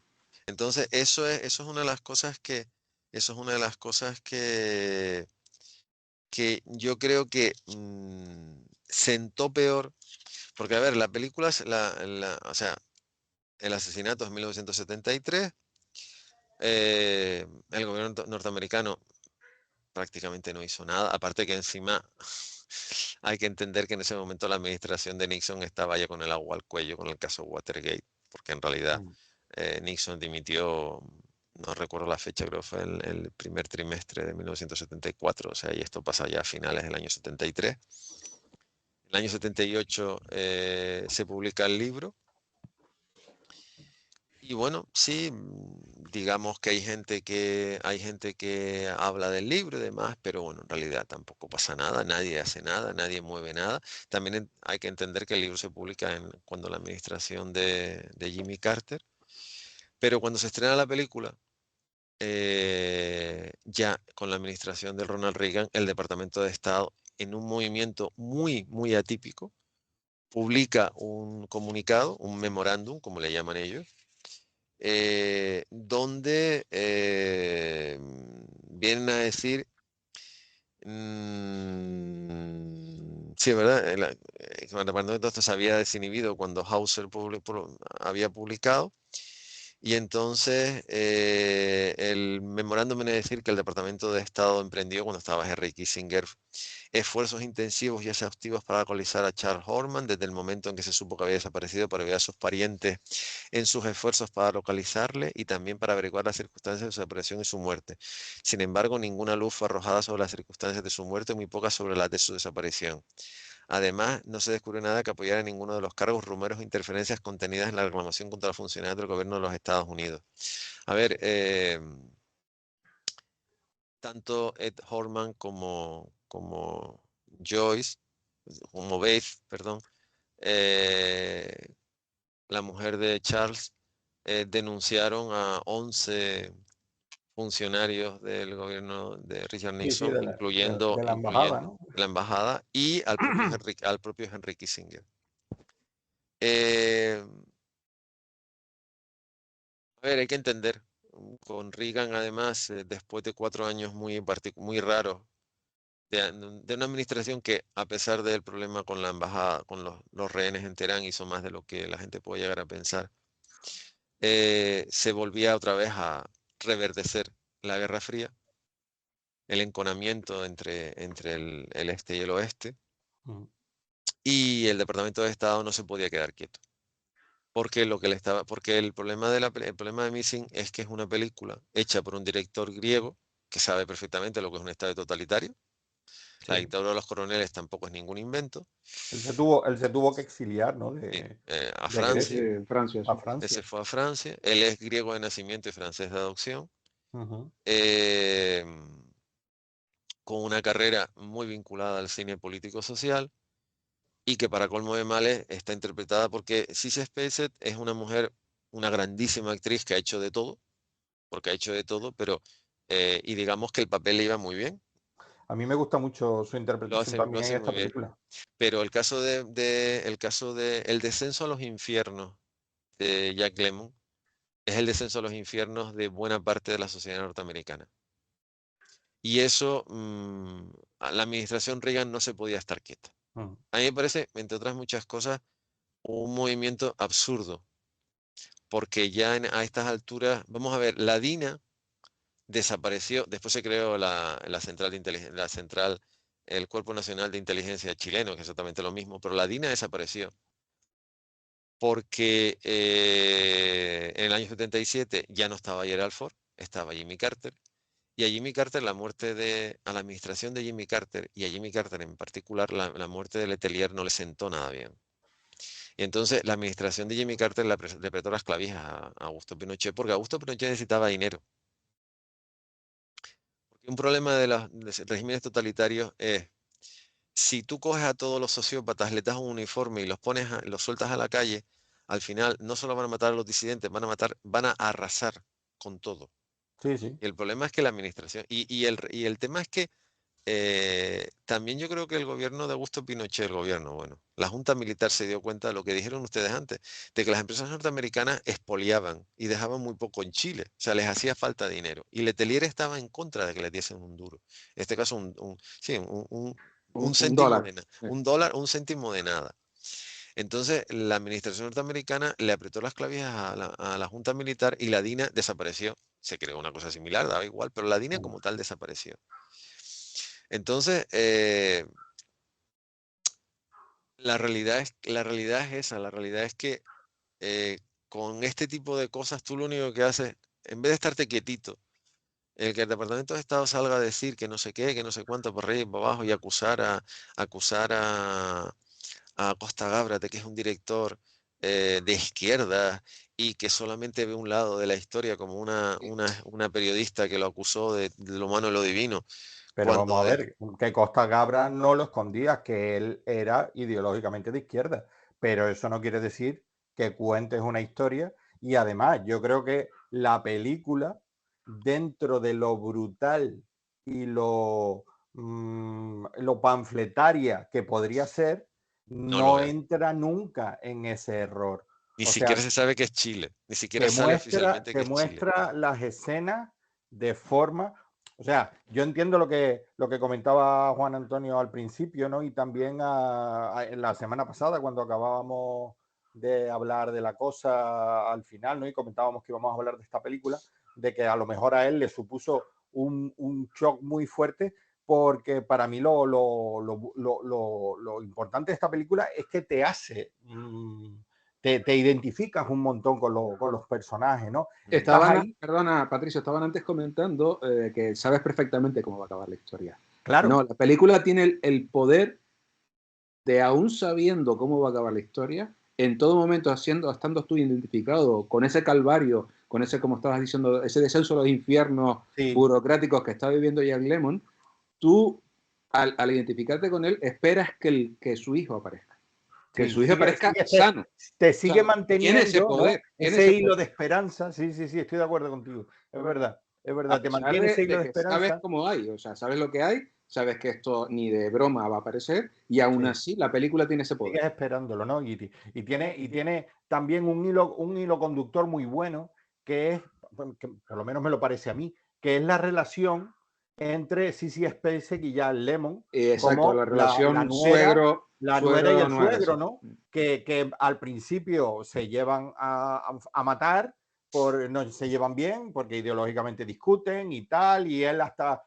Entonces, eso es una de las cosas eso es una de las cosas que yo creo que sentó peor, porque a ver, la película, o sea, el asesinato es 1973, el gobierno norteamericano prácticamente no hizo nada, aparte que encima hay que entender que en ese momento la administración de Nixon estaba ya con el agua al cuello con el caso Watergate, porque en realidad Nixon dimitió, no recuerdo la fecha, creo que fue el primer trimestre de 1974, o sea, y esto pasa ya a finales del año 73. En el año 78 se publica el libro. Y bueno, sí, digamos que hay gente que habla del libro y demás, pero bueno, en realidad tampoco pasa nada, nadie hace nada, nadie mueve nada. También hay que entender que el libro se publica cuando la administración de Jimmy Carter, pero cuando se estrena la película, ya con la administración de Ronald Reagan, el Departamento de Estado, en un movimiento muy, muy atípico, publica un comunicado, un memorándum, como le llaman ellos, donde vienen a decir, sí, ¿verdad? El departamento de esto se había desinhibido cuando Hauser había publicado. Y entonces el memorándum viene a decir que el Departamento de Estado emprendió cuando estaba Henry Kissinger esfuerzos intensivos y exhaustivos para localizar a Charles Horman desde el momento en que se supo que había desaparecido para ayudar a sus parientes en sus esfuerzos para localizarle y también para averiguar las circunstancias de su desaparición y su muerte. Sin embargo, ninguna luz fue arrojada sobre las circunstancias de su muerte y muy pocas sobre las de su desaparición. Además, no se descubrió nada que apoyara ninguno de los cargos, rumores o interferencias contenidas en la reclamación contra los funcionarios del gobierno de los Estados Unidos. A ver, tanto Ed Horman como Joyce, como Beth, perdón, eh, la mujer de Charles, denunciaron a 11 funcionarios del gobierno de Richard Sí, sí, Nixon, incluyendo, de la embajada, incluyendo ¿no? la embajada y al propio Henry Kissinger. A ver, hay que entender, con Reagan además, después de 4 años muy raros, de una administración que a pesar del problema con la embajada, con los rehenes en Teherán, hizo más de lo que la gente puede llegar a pensar, se volvía otra vez a reverdecer la Guerra Fría, el enconamiento entre el este y el oeste, y el Departamento de Estado no se podía quedar quieto. Porque el problema el problema de Missing es que es una película hecha por un director griego que sabe perfectamente lo que es un estado totalitario. La Sí. dictadura de los coroneles tampoco es ningún invento. Él se tuvo que exiliar, ¿no? A De Francia, Grecia Francia, a sí. él se Francia. fue a Francia. Él es griego de nacimiento y francés de adopción. Ujú. eh, con una carrera muy vinculada al cine político-social y que para colmo de males está interpretada porque Sissy Spacek es una mujer, una grandísima actriz que ha hecho de todo, porque ha hecho de todo, pero y digamos que el papel le iba muy bien, A mí me gusta mucho su interpretación lo también en hace muy esta bien. película. Pero el caso de El descenso a los infiernos de Jack Lemmon es el descenso a los infiernos de buena parte de la sociedad norteamericana. Y eso, a la administración Reagan no se podía estar quieta. Mm. A mí me parece, entre otras muchas cosas, un movimiento absurdo, porque ya a estas alturas, vamos a ver, la DINA desapareció, después se creó la central de el Cuerpo Nacional de Inteligencia chileno, que es exactamente lo mismo, pero la DINA desapareció porque en el año 77 ya no estaba Gerald Ford, estaba Jimmy Carter, y a Jimmy Carter a la administración de Jimmy Carter, y a Jimmy Carter en particular, la muerte de Letelier no le sentó nada bien. Y entonces la administración de Jimmy Carter le apretó las clavijas a Augusto Pinochet, porque Augusto Pinochet necesitaba dinero. Porque un problema de los regímenes totalitarios es, si tú coges a todos los sociópatas, les das un uniforme y los sueltas a la calle, al final no solo van a matar a los disidentes, van a arrasar con todo. Sí, sí. Y el problema es que la administración, y el tema es que también yo creo que el gobierno de Augusto Pinochet, bueno, la Junta Militar se dio cuenta de lo que dijeron ustedes antes, de que las empresas norteamericanas expoliaban y dejaban muy poco en Chile, o sea, les hacía falta dinero. Y Letelier estaba en contra de que les diesen un duro. En este caso, sí, un Un céntimo dólar. de nada, un dólar, un céntimo de nada. Entonces, la administración norteamericana le apretó las clavijas a la Junta Militar y la DINA desapareció. Se creó una cosa similar, daba igual, pero la DINA como tal desapareció. Entonces, La realidad es esa, la realidad es que con este tipo de cosas tú lo único que haces, en vez de estarte quietito, el que el Departamento de Estado salga a decir que no sé qué, que no sé cuánto por arriba y por abajo y acusar a Costa Gabra de que es un director de izquierda y que solamente ve un lado de la historia como una periodista que lo acusó de lo humano y lo divino. Pero vamos a ver, que Costa Gabra no lo escondía, que él era ideológicamente de izquierda, pero eso no quiere decir que cuentes una historia. Y además, yo creo que la película, dentro de lo brutal y lo panfletaria que podría ser, no entra nunca en ese error. Ni O siquiera sea, se sabe que es Chile, ni siquiera sale oficialmente que te es Chile. muestra las escenas de forma, o sea, yo entiendo lo que comentaba Juan Antonio al principio, ¿no? Y también en la semana pasada, cuando acabábamos de hablar de la cosa al final, ¿no? Y comentábamos que íbamos a hablar de esta película, de que a lo mejor a él le supuso un shock muy fuerte, porque para mí lo importante de esta película es que te hace... te identificas un montón con los personajes, ¿no? Perdona, Patricio, estaban antes comentando que sabes perfectamente cómo va a acabar la historia. Claro. No, la película tiene el poder de, aún sabiendo cómo va a acabar la historia, en todo momento estando tú identificado con ese calvario, con ese, como estabas diciendo, ese descenso a los infiernos burocráticos que está viviendo Jack Lemmon, tú, al identificarte con él, esperas que su hijo aparezca. Que su hijo aparezca sano. Te sigue manteniendo, tiene ese poder, ¿no? Ese hilo de esperanza. Sí, estoy de acuerdo contigo. Es verdad. Te mantiene ese hilo de esperanza. Sabes cómo hay, o sea, sabes lo que hay, sabes que esto ni de broma va a aparecer, y aún así la película tiene ese poder. Sigues esperándolo, ¿no? Y tiene también un hilo conductor muy bueno, que es, que por lo menos me lo parece a mí, que es la relación entre Sissy Spacek y Jack Lemmon. Exacto, como la relación la nuera y el nuera, suegro, sí. ¿no? Que al principio se llevan a matar, no se llevan bien, porque ideológicamente discuten y tal, y él hasta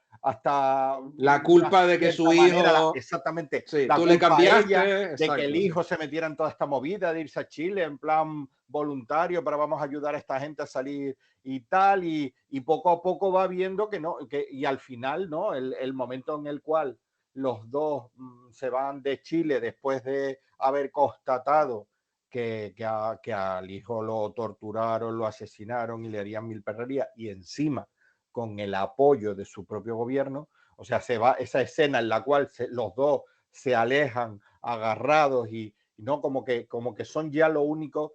la culpa de que su hijo... exactamente, sí, la tú culpa le cambiaste, a ella, exacto, de que el hijo se metiera en toda esta movida de irse a Chile en plan voluntario, pero vamos a ayudar a esta gente a salir y tal, y poco a poco va viendo que no, y al final, ¿no? El momento en el cual los dos se van de Chile después de haber constatado que al hijo lo torturaron, lo asesinaron y le harían mil perrerías, y encima con el apoyo de su propio gobierno. O sea, se va esa escena en la cual los dos se alejan agarrados y no como que son ya lo único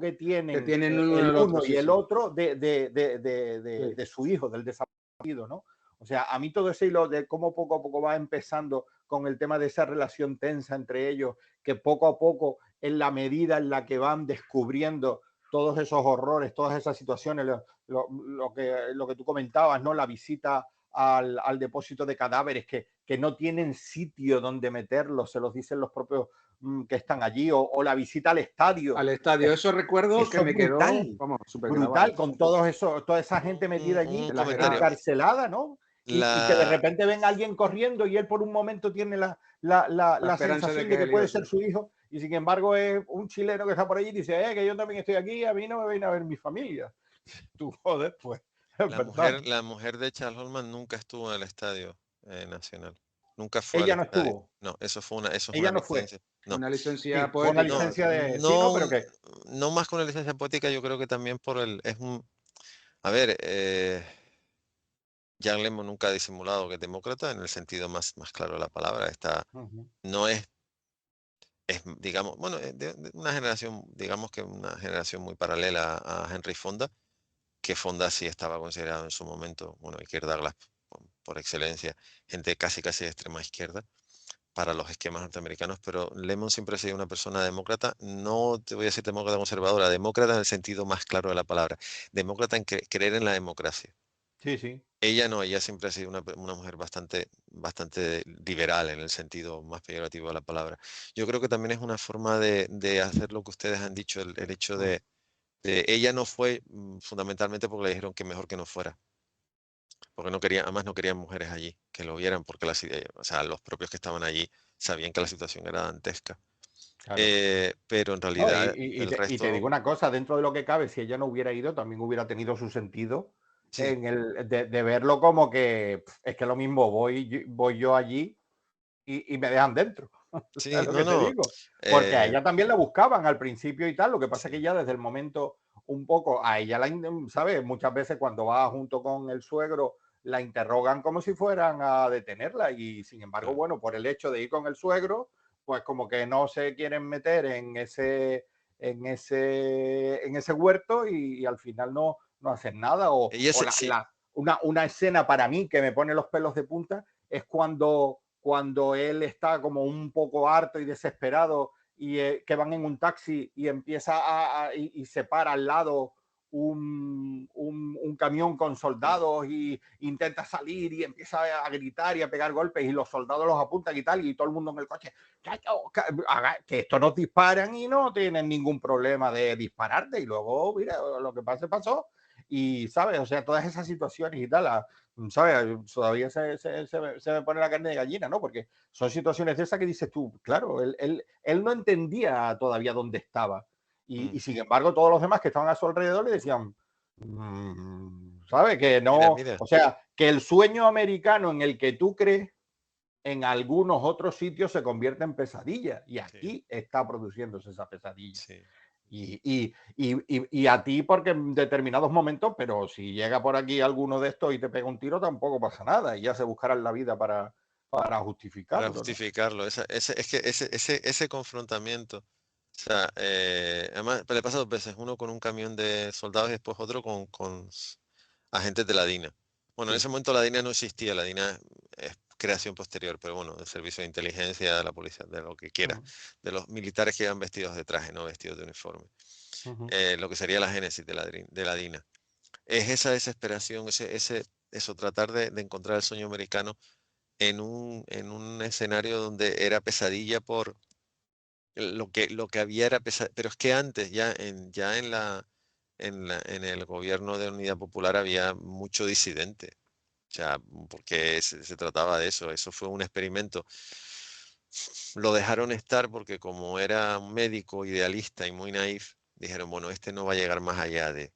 que tienen, el uno y el otro de su hijo, del desaparecido, ¿no? O sea, a mí todo ese hilo de cómo poco a poco va empezando con el tema de esa relación tensa entre ellos, que poco a poco, en la medida en la que van descubriendo todos esos horrores, todas esas situaciones, lo que tú comentabas, ¿no? La visita al depósito de cadáveres que no tienen sitio donde meterlos, se los dicen los propios que están allí, o la visita al estadio. Eso recuerdo que me quedó, vamos, súper brutal, con toda esa gente metida allí, encarcelada, ¿no? Y que de repente ven a alguien corriendo y él por un momento tiene la sensación de que puede ser su hijo, y sin embargo es un chileno que está por allí y dice, que yo también estoy aquí, a mí no me viene a ver mi familia. Tú, joder, pues. La mujer de Charles Holman nunca estuvo en el Estadio Nacional. Nunca fue ella al no estadio. Estuvo. No, eso fue una ella no licencia. No. Una licencia poética. Una licencia de... pero que... No más que una licencia poética, yo creo que también por a ver, Jack Lemmon nunca ha disimulado que es demócrata en el sentido más claro de la palabra. No es, digamos, bueno, de una generación, digamos que una generación muy paralela a Henry Fonda, que Fonda sí estaba considerado en su momento, bueno, izquierda por excelencia, gente casi de extrema izquierda para los esquemas norteamericanos, pero Lemmon siempre ha sido una persona demócrata, no te voy a decir demócrata conservadora, demócrata en el sentido más claro de la palabra, demócrata en creer en la democracia. Sí. Ella no, ella siempre ha sido una mujer bastante liberal en el sentido más peyorativo de la palabra. Yo creo que también es una forma de hacer lo que ustedes han dicho, el hecho de ella no fue fundamentalmente porque le dijeron que mejor que no fuera. Porque además no querían mujeres allí que lo vieran, porque o sea, los propios que estaban allí sabían que la situación era dantesca. Claro. Pero en No, realidad y el te resto... digo una cosa, dentro de lo que cabe, si ella no hubiera ido, también hubiera tenido su sentido Sí, en de verlo como que es que lo mismo, voy yo allí y me dejan dentro. sí, ¿Sabes lo no, que te no. digo? Porque a ella también la buscaban al principio y tal, lo que pasa es Sí, que ya desde el momento un poco, a ella ¿sabes? Muchas veces cuando va junto con el suegro, la interrogan como si fueran a detenerla y sin embargo, claro. bueno, por el hecho de ir con el suegro, pues como que no se quieren meter en ese huerto y al final no hacen nada. Y ese, sí, Una escena para mí que me pone los pelos de punta es cuando él está como un poco harto y desesperado y que van en un taxi y empieza y se para al lado un camión con soldados y intenta salir y empieza a gritar y a pegar golpes y los soldados los apuntan y tal y todo el mundo en el coche que esto nos disparan y no tienen ningún problema de dispararte y luego mira lo que pasó y sabes, o sea, todas esas situaciones y tal, ¿sabes? Todavía se me pone la carne de gallina, ¿no? Porque son situaciones de esas que dices tú, claro, él no entendía todavía dónde estaba. Y sin embargo, todos los demás que estaban a su alrededor le decían, ¿sabes? Que mira, no, mira. o sea, que el sueño americano en el que tú crees en algunos otros sitios se convierte en pesadilla. Y Sí, aquí está produciéndose esa pesadilla. sí. Y a ti porque en determinados momentos, pero si llega por aquí alguno de estos y te pega un tiro, tampoco pasa nada y ya se buscarán la vida para Para justificarlo, ¿no? justificarlo, es que ese confrontamiento, o sea, además le pasa dos veces, uno con un camión de soldados y después otro con agentes de la DINA. Bueno, en Sí. ese momento la DINA no existía, la DINA es creación posterior, pero bueno, del servicio de inteligencia, de la policía, de lo que quiera, Uh de los militares que iban vestidos de traje, no vestidos de uniforme, -huh. lo que sería la génesis de la DINA. Es esa desesperación, eso, tratar de encontrar el sueño americano en un escenario donde era pesadilla por lo que había era pesadilla, pero es que antes ya en el gobierno de Unidad Popular había mucho disidente, o sea, porque se trataba de eso fue un experimento. Lo dejaron estar porque como era un médico idealista y muy naif, dijeron, bueno, este no va a llegar más allá de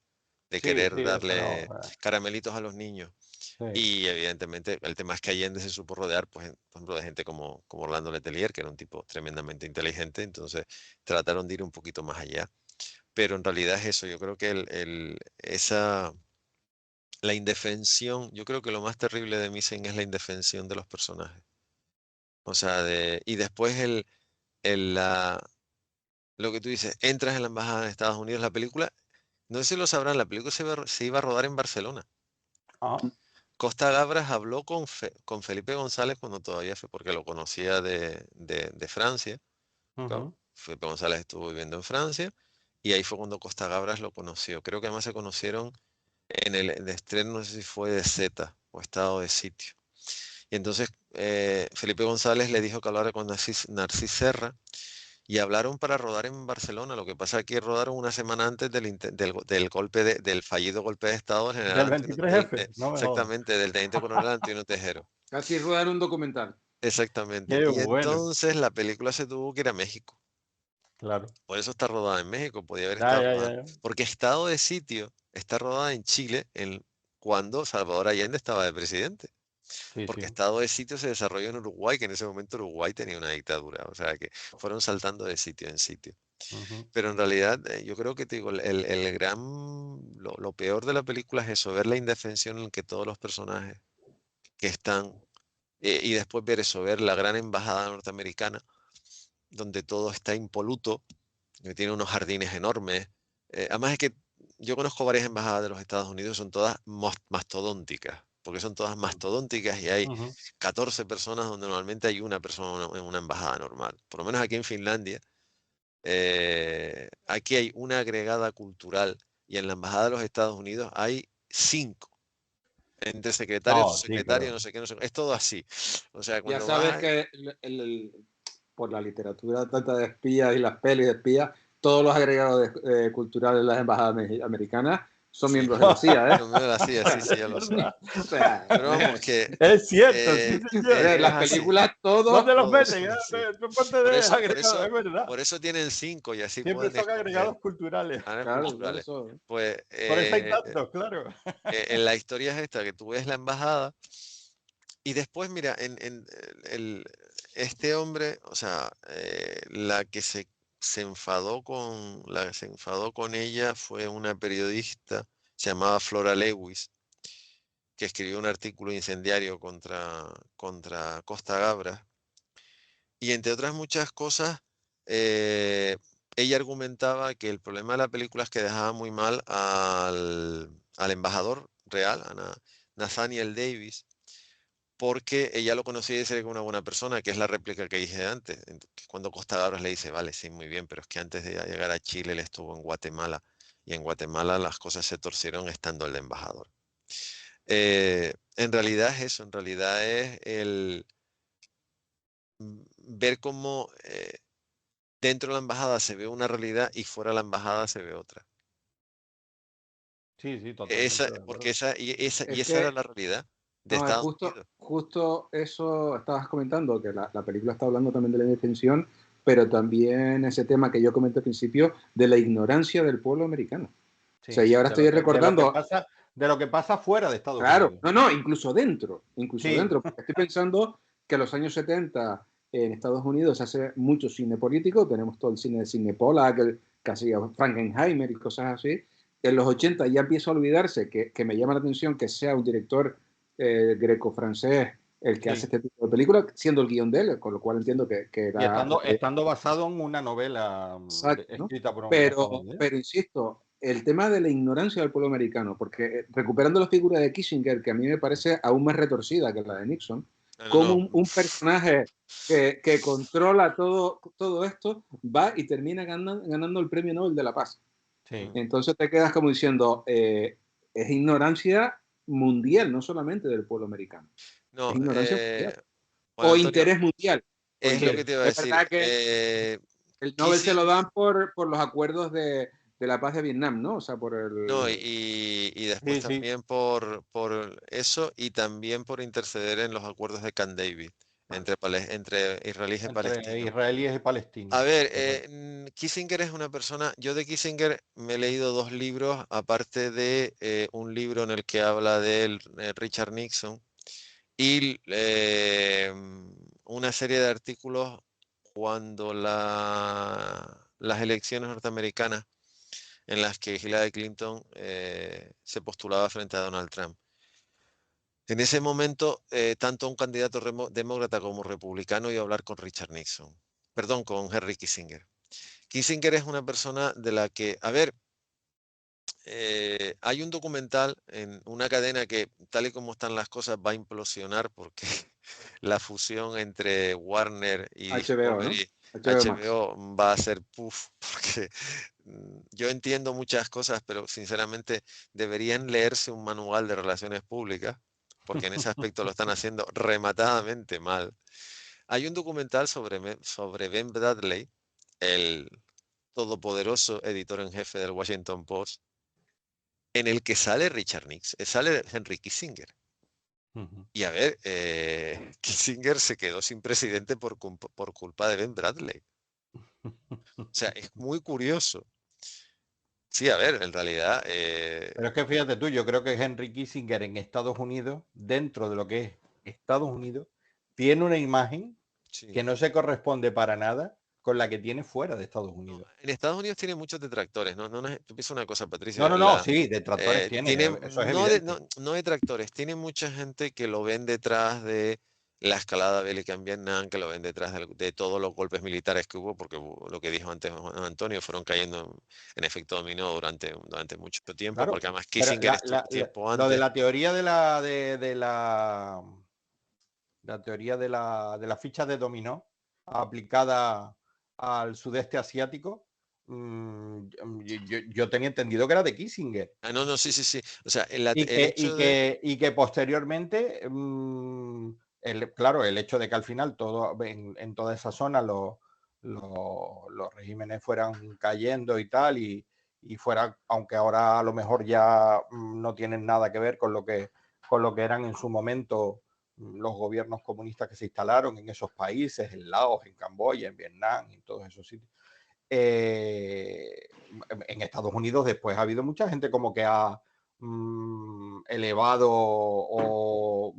Sí, querer sí, eso no. darle caramelitos a los niños. Sí. Y evidentemente el tema es que Allende se supo rodear, pues, por ejemplo, de gente como Orlando Letelier, que era un tipo tremendamente inteligente, entonces trataron de ir un poquito más allá. Pero en realidad es eso, yo creo que la indefensión, yo creo que lo más terrible de Misen es la indefensión de los personajes. O sea, y después lo que tú dices, entras en la embajada de Estados Unidos, la película, no sé si lo sabrán, la película se iba a rodar en Barcelona. Ah, Costa Gabras habló con Felipe González cuando todavía fue, porque lo conocía de Francia. Claro, uh Felipe González estuvo viviendo en Francia y ahí fue cuando Costa Gabras lo conoció. Creo que además se conocieron en el estreno, no sé si fue de Z o Estado de Sitio. Y entonces Felipe González le dijo que hablara con Narcís Serra y hablaron para rodar en Barcelona. Lo que pasa es que rodaron una semana antes del golpe del fallido golpe de Estado del general Del Antonio, 23F, no me jodas. exactamente, del teniente coronel Antonio Tejero. Casi rodar un documental. Exactamente. Qué Y bueno. entonces la película se tuvo que ir a México. Claro. Por eso está rodada en México, podía haber Ya, estado ya, ya, rodada. ya. Porque Estado de Sitio está rodada en Chile cuando Salvador Allende estaba de presidente. Sí, Porque sí. Estado de Sitio se desarrolló en Uruguay, que en ese momento Uruguay tenía una dictadura. O sea que fueron saltando de sitio en sitio. Uh Pero en realidad yo creo que te digo, lo peor de la película es eso, ver la indefensión en que todos los personajes que están, y después ver eso, ver la gran embajada norteamericana, donde todo está impoluto, que tiene unos jardines enormes. Además es que yo conozco varias embajadas de los Estados Unidos, son todas mastodónticas, porque son todas mastodónticas y hay -huh. 14 personas donde normalmente hay una persona en una embajada normal. Por lo menos aquí en Finlandia, aquí hay una agregada cultural y en la embajada de los Estados Unidos hay 5. Entre secretario, No, sí, subsecretario, claro. no sé qué, no sé qué. Es todo así. O sea, Ya cuando sabes vas, que por la literatura tanta de espías y las pelis de espías, todos los agregados culturales de las embajadas americanas son Sí. miembros de la CIA, ¿eh? No me lo hacía, sí, sí, ya lo sé. O sea, Pero vamos, que Es cierto, sí, señor. en es las así. películas todos... ¿Dónde los Todos, meten? sí. Tú ponte Por de eso, agregado, es verdad. por eso tienen 5 y así Siempre pueden son escoger. agregados culturales. Claro, por Culturales. eso. Pues Por eso hay tantos, claro. en la historia es esta, que tú ves la embajada y después, mira, este hombre, o sea, la que la que se enfadó con ella fue una periodista, se llamaba Flora Lewis, que escribió un artículo incendiario contra Costa Gabras. Y entre otras muchas cosas, eh, ella argumentaba que el problema de la película es que dejaba muy mal al embajador real, Nathaniel Davis, porque ella lo conocía y decía que era una buena persona, que es la réplica que dije antes. Cuando Costa Gabras le dice, vale, sí, muy bien, pero es que antes de llegar a Chile él estuvo en Guatemala, y en Guatemala las cosas se torcieron estando el de embajador. En realidad es eso, en realidad es el ver cómo dentro de la embajada se ve una realidad y fuera de la embajada se ve otra. Sí, sí, totalmente de Porque acuerdo. Es esa era que, la realidad de no, es Estados justo, Unidos. justo eso estabas comentando, que la película está hablando también de la indefensión, pero también ese tema que yo comenté al principio, de la ignorancia del pueblo americano. O sea, Sí, y ahora estoy recordando, de lo que pasa fuera de Estados claro, Unidos. no, incluso Sí, dentro, porque estoy pensando que en los años 70 en Estados Unidos se hace mucho cine político, tenemos todo el cine de Sidney Pollack, casi Frankenheimer y cosas así. En los 80 ya empieza a olvidarse, que me llama la atención que sea un director greco-francés el que hace sí. este tipo de películas, siendo el guión de él, con lo cual entiendo que Y era estando basado en una novela exacto, ¿no? escrita por un Pero, estadounidense. pero insisto, el tema de la ignorancia del pueblo americano, porque recuperando la figura de Kissinger, que a mí me parece aún más retorcida que la de Nixon, No, no, como no. un personaje que controla todo esto va y termina ganando el premio Nobel de la Paz. Sí. Entonces te quedas como diciendo, es ignorancia mundial, no solamente del pueblo americano, No, es ignorancia mundial Juan o Antonio, interés mundial, es lo porque que te iba a es decir. verdad que el Nobel se lo Kissinger, dan por los acuerdos de la paz de Vietnam, ¿no? O sea, por no, el... y después Sí, sí. también por eso y también por interceder en los acuerdos de Camp David entre israelíes y Entre palestinos. israelíes y palestinos. A ver, Correcto. Kissinger es una persona, yo de Kissinger me he leído 2 libros, aparte de un libro en el que habla de él, Richard Nixon, y una serie de artículos cuando las elecciones norteamericanas en las que Hillary Clinton se postulaba frente a Donald Trump. En ese momento, tanto un candidato demócrata como republicano iba a hablar con Richard Nixon, perdón, con Henry Kissinger. Kissinger es una persona de la que, a ver, hay un documental en una cadena que, tal y como están las cosas, va a implosionar porque la fusión entre Warner y HBO, ¿no? Discovery, HBO Max. HBO va a ser puff, porque yo entiendo muchas cosas, pero sinceramente deberían leerse un manual de relaciones públicas, porque en ese aspecto lo están haciendo rematadamente mal. Hay un documental sobre Ben Bradley, el todopoderoso editor en jefe del Washington Post, en el que sale Richard Nixon, sale Henry Kissinger. Ujú. Y a ver, Kissinger se quedó sin presidente por culpa de Ben Bradley. O sea, es muy curioso. Sí, a ver, en realidad, Pero es que fíjate tú, yo creo que Henry Kissinger en Estados Unidos, dentro de lo que es Estados Unidos, tiene una imagen sí. que no se corresponde para nada con la que tiene fuera de Estados No, Unidos. en Estados Unidos tiene muchos detractores, ¿no? Tú piensas una cosa, No, Patricia, no, no, sí, detractores tiene, tiene, eso es evidente. no detractores, tiene mucha gente que lo ven detrás de la escalada bélica en Vietnam, que lo ven detrás de todos los golpes militares que hubo, porque lo que dijo antes Juan Antonio, fueron cayendo en efecto dominó durante mucho tiempo, Claro, porque además pero Kissinger estuvo tiempo lo de antes. la teoría la teoría de la ficha de dominó aplicada al sudeste asiático, yo tenía entendido que era de Kissinger. Ah, no, no, sí, sí, sí. O sea, Y el hecho de... y que posteriormente, claro, el hecho de que al final en toda esa zona los regímenes fueran cayendo y tal, y fuera, aunque ahora a lo mejor ya no tienen nada que ver con lo que eran en su momento los gobiernos comunistas que se instalaron en esos países, en Laos, en Camboya, en Vietnam, en todos esos sitios. En Estados Unidos después ha habido mucha gente como que ha elevado o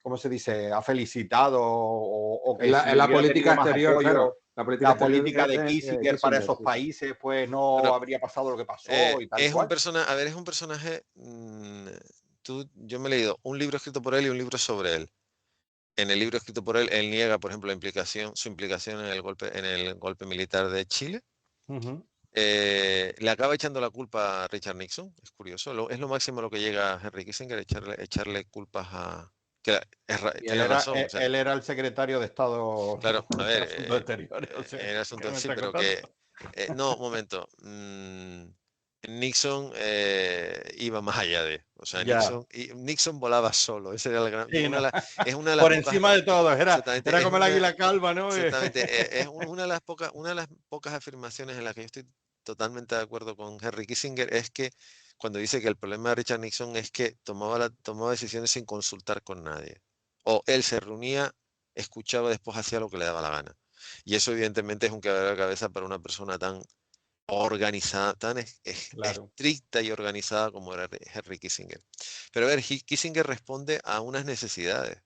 ¿cómo se dice? Ha felicitado o que si la política tenido más exterior, apoyo, claro. la política de Kissinger para Kissinger, esos sí. países, pues no Bueno, habría pasado lo que pasó y tal es cual. un personaje, a ver, es un personaje, yo me he leído un libro escrito por él y un libro sobre él. En el libro escrito por él, él niega, por ejemplo, su implicación en el golpe militar de Chile. Le acaba echando la culpa a Richard Nixon, es curioso. Es lo máximo lo que llega Henry Kissinger, echarle culpas a... Y tiene razón. O sea, él era el secretario de Estado claro, a de ver, Asuntos Exteriores. O sea, el ¿qué asunto me sí, está pero contando? no, un momento. Nixon iba más allá de... O sea, Ya. Nixon volaba solo. Ese era el gran, Sí, no. es una de las Por pocas... encima de todo, Exactamente, era como el águila calva, ¿no? exactamente, es una de las pocas afirmaciones en las que yo estoy totalmente de acuerdo con Henry Kissinger, es que cuando dice que el problema de Richard Nixon es que tomaba decisiones sin consultar con nadie. O él se reunía, escuchaba, después hacía lo que le daba la gana. Y eso evidentemente es un quebradero de cabeza para una persona tan organizada, tan Claro. estricta y organizada como era Henry Kissinger. Pero a ver, Kissinger responde a unas necesidades.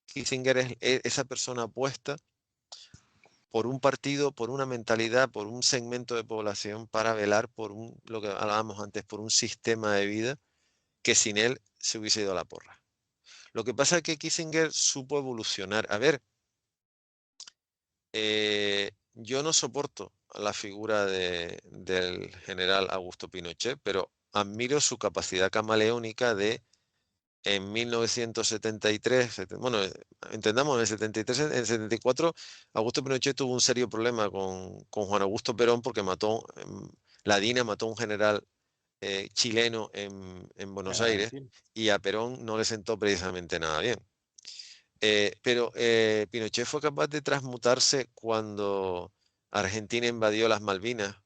Kissinger es esa persona puesta por un partido, por una mentalidad, por un segmento de población para velar por lo que hablábamos antes, por un sistema de vida que sin él se hubiese ido a la porra. Lo que pasa es que Kissinger supo evolucionar. A ver, yo no soporto la figura del general Augusto Pinochet, pero admiro su capacidad camaleónica de en 1973, bueno, entendamos, en el 73, en el 74, Augusto Pinochet tuvo un serio problema con Juan Augusto Perón porque la DINA mató a un general chileno en Buenos En Aires Argentina. y a Perón no le sentó precisamente nada bien. Pero Pinochet fue capaz de transmutarse cuando Argentina invadió las Malvinas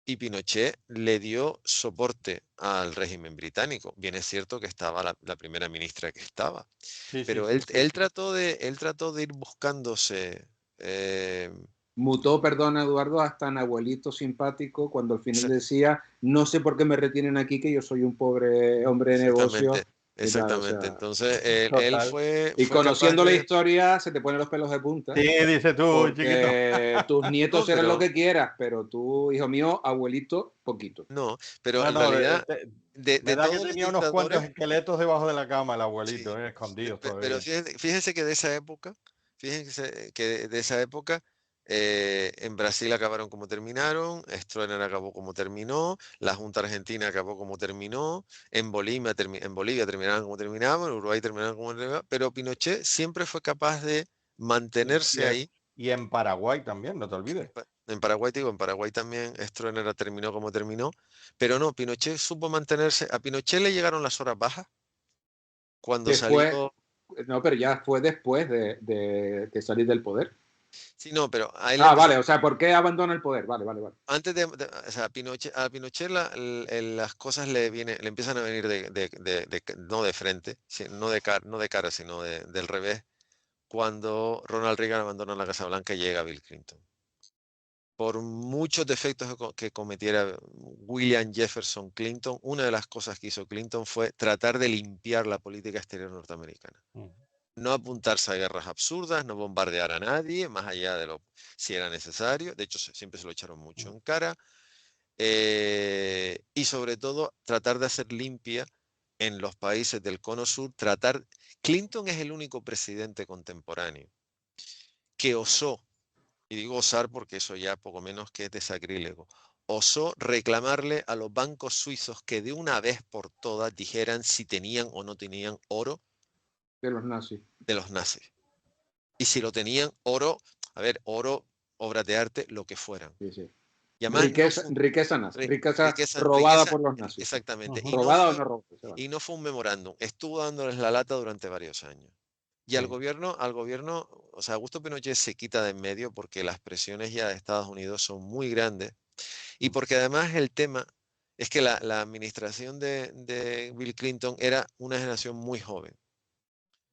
y Pinochet le dio soporte al régimen británico. Bien es cierto que estaba la primera ministra que estaba, Sí, sí, pero sí, sí. él trató de ir buscándose. eh, Mutó, perdona Eduardo, hasta en abuelito simpático cuando al final esa- decía, no sé por qué me retienen aquí, que yo soy un pobre hombre de exactamente, negocio y tal, o exactamente. sea, Entonces él Total. y fue capaz conociendo la de... historia se te ponen los pelos de punta, Sí, dice tú, chiquito. porque tus nietos No, serán lo pero que quieras, pero tú, hijo mío, abuelito, poquito. no, pero No, en no, realidad me de da que todos los tenía unos cuantos dictadores, esqueletos debajo de la cama el sí, abuelito, escondidos pero todavía. fíjense que de esa época, fíjense que de esa época, en Brasil acabaron como terminaron, Stroessner acabó como terminó, la Junta Argentina acabó como terminó, en Bolivia terminaron como terminaban, en Uruguay terminaron como terminaban, pero Pinochet siempre fue capaz de Y, mantenerse ahí. y en Paraguay también, no te olvides. En Paraguay, te digo, en Paraguay también Stroessner terminó como terminó, pero no, Pinochet supo mantenerse. A Pinochet le llegaron las horas bajas cuando Después, salió. no, pero ya fue después de salir del poder. Sí, no, pero a él Ah, empezó. vale, o sea, ¿por qué abandona el poder? Vale, vale, vale. Antes o sea, a Pinochet las cosas le empiezan a venir no de frente, no de cara, sino del revés, cuando Ronald Reagan abandona la Casa Blanca y llega Bill Clinton. Por muchos defectos que cometiera William Jefferson Clinton, una de las cosas que hizo Clinton fue tratar de limpiar la política exterior norteamericana. No apuntarse a guerras absurdas, no bombardear a nadie, más allá de lo si era necesario. De hecho, siempre se lo echaron mucho en cara. Y sobre todo, tratar de hacer limpia en los países del Cono Sur. Clinton es el único presidente contemporáneo que osó, y digo osar porque eso ya poco menos que es de sacrílego, osó reclamarle a los bancos suizos que de una vez por todas dijeran si tenían o no tenían oro De los nazis. de los nazis. Y si lo tenían, oro, a ver, oro, obras de arte, lo que fueran. Sí, sí. Y además no Riqueza, fue riqueza nazi, riqueza robada riqueza, por los nazis. exactamente, Robada o no robada. y no fue un memorándum, estuvo dándoles la lata durante varios años. Y Sí. al gobierno, o sea, Augusto Pinochet se quita de en medio porque las presiones ya de Estados Unidos son muy grandes Y porque además el tema es que la administración de Bill Clinton era una generación muy joven.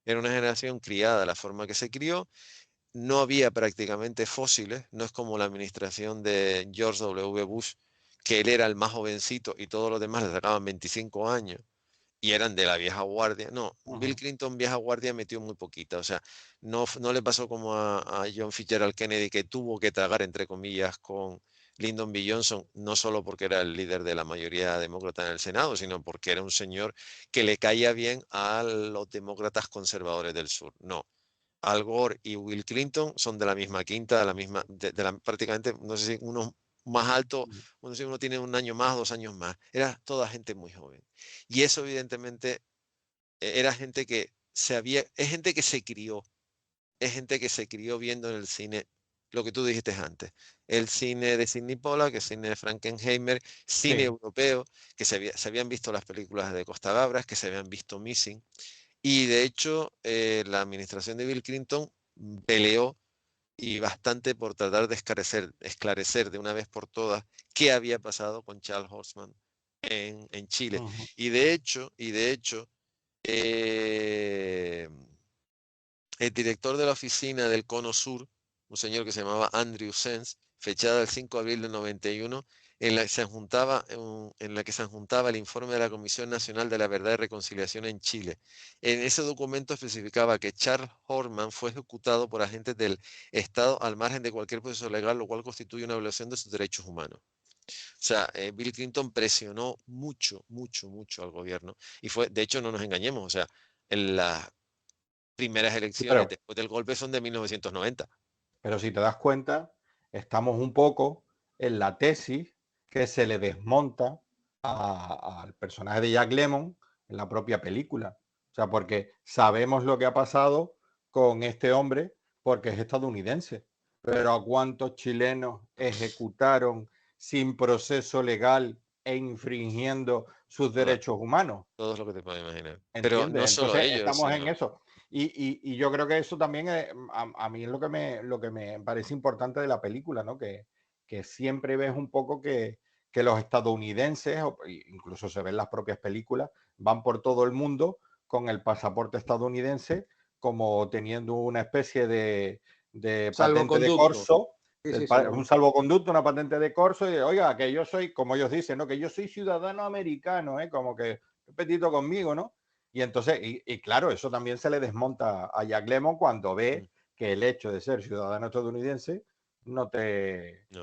Era una generación criada de la forma que se crió. No había prácticamente fósiles, no es como la administración de George W. Bush, que él era el más jovencito y todos los demás le sacaban 25 años y eran de la vieja guardia. No, Bill Clinton vieja guardia metió muy poquita, o sea, no le pasó como a John Fitzgerald Kennedy, que tuvo que tragar, entre comillas, con Lyndon B. Johnson, no solo porque era el líder de la mayoría demócrata en el Senado, sino porque era un señor que le caía bien a los demócratas conservadores del sur. No. Al Gore y Bill Clinton son de la misma quinta, de la misma, prácticamente, no sé si uno más alto, no sé si uno tiene un año más, 2 años más. Era toda gente muy joven. Y eso evidentemente era gente que es gente que se crió, es gente que se crió viendo en el cine lo que tú dijiste antes, el cine de Sidney Pollack, el cine de Frankenheimer, cine Sí. europeo, que se habían visto las películas de Costa Gabras, que se habían visto Missing. Y de hecho, la administración de Bill Clinton peleó y bastante por tratar de esclarecer de una vez por todas qué había pasado con Charles Hosman en Chile. Y de hecho, eh, el director de la oficina del Cono Sur, un señor que se llamaba Andrew Sens, fechada el 5 de abril del 91, en la que se adjuntaba el informe de la Comisión Nacional de la Verdad y Reconciliación en Chile. En ese documento especificaba que Charles Horman fue ejecutado por agentes del Estado al margen de cualquier proceso legal, lo cual constituye una violación de sus derechos humanos. O sea, Bill Clinton presionó mucho, mucho, mucho al gobierno. Y de hecho, no nos engañemos, o sea, en las primeras elecciones Claro, después del golpe son de 1990. pero si te das cuenta, estamos un poco en la tesis que se le desmonta al personaje de Jack Lemmon en la propia película. O sea, porque sabemos lo que ha pasado con este hombre porque es estadounidense. Pero ¿a cuántos chilenos ejecutaron sin proceso legal e infringiendo sus derechos humanos? Todo lo que te puedes imaginar. Pero no ¿Entiendes? solo Entonces ellos, estamos en sino eso. Y yo creo que eso también a mí es lo que me parece importante de la película, ¿no? Que siempre ves un poco que los estadounidenses, incluso se ven las propias películas, van por todo el mundo con el pasaporte estadounidense como teniendo una especie de patente de Salvoconducto. corso, Sí, sí, un salvoconducto, una patente de corso, y oiga, que yo soy, como ellos dicen, ¿no? Que yo soy ciudadano americano, ¿eh? Como que petito conmigo, ¿no? Y entonces, y claro, eso también se le desmonta a Jack Lemmon cuando ve que el hecho de ser ciudadano estadounidense no.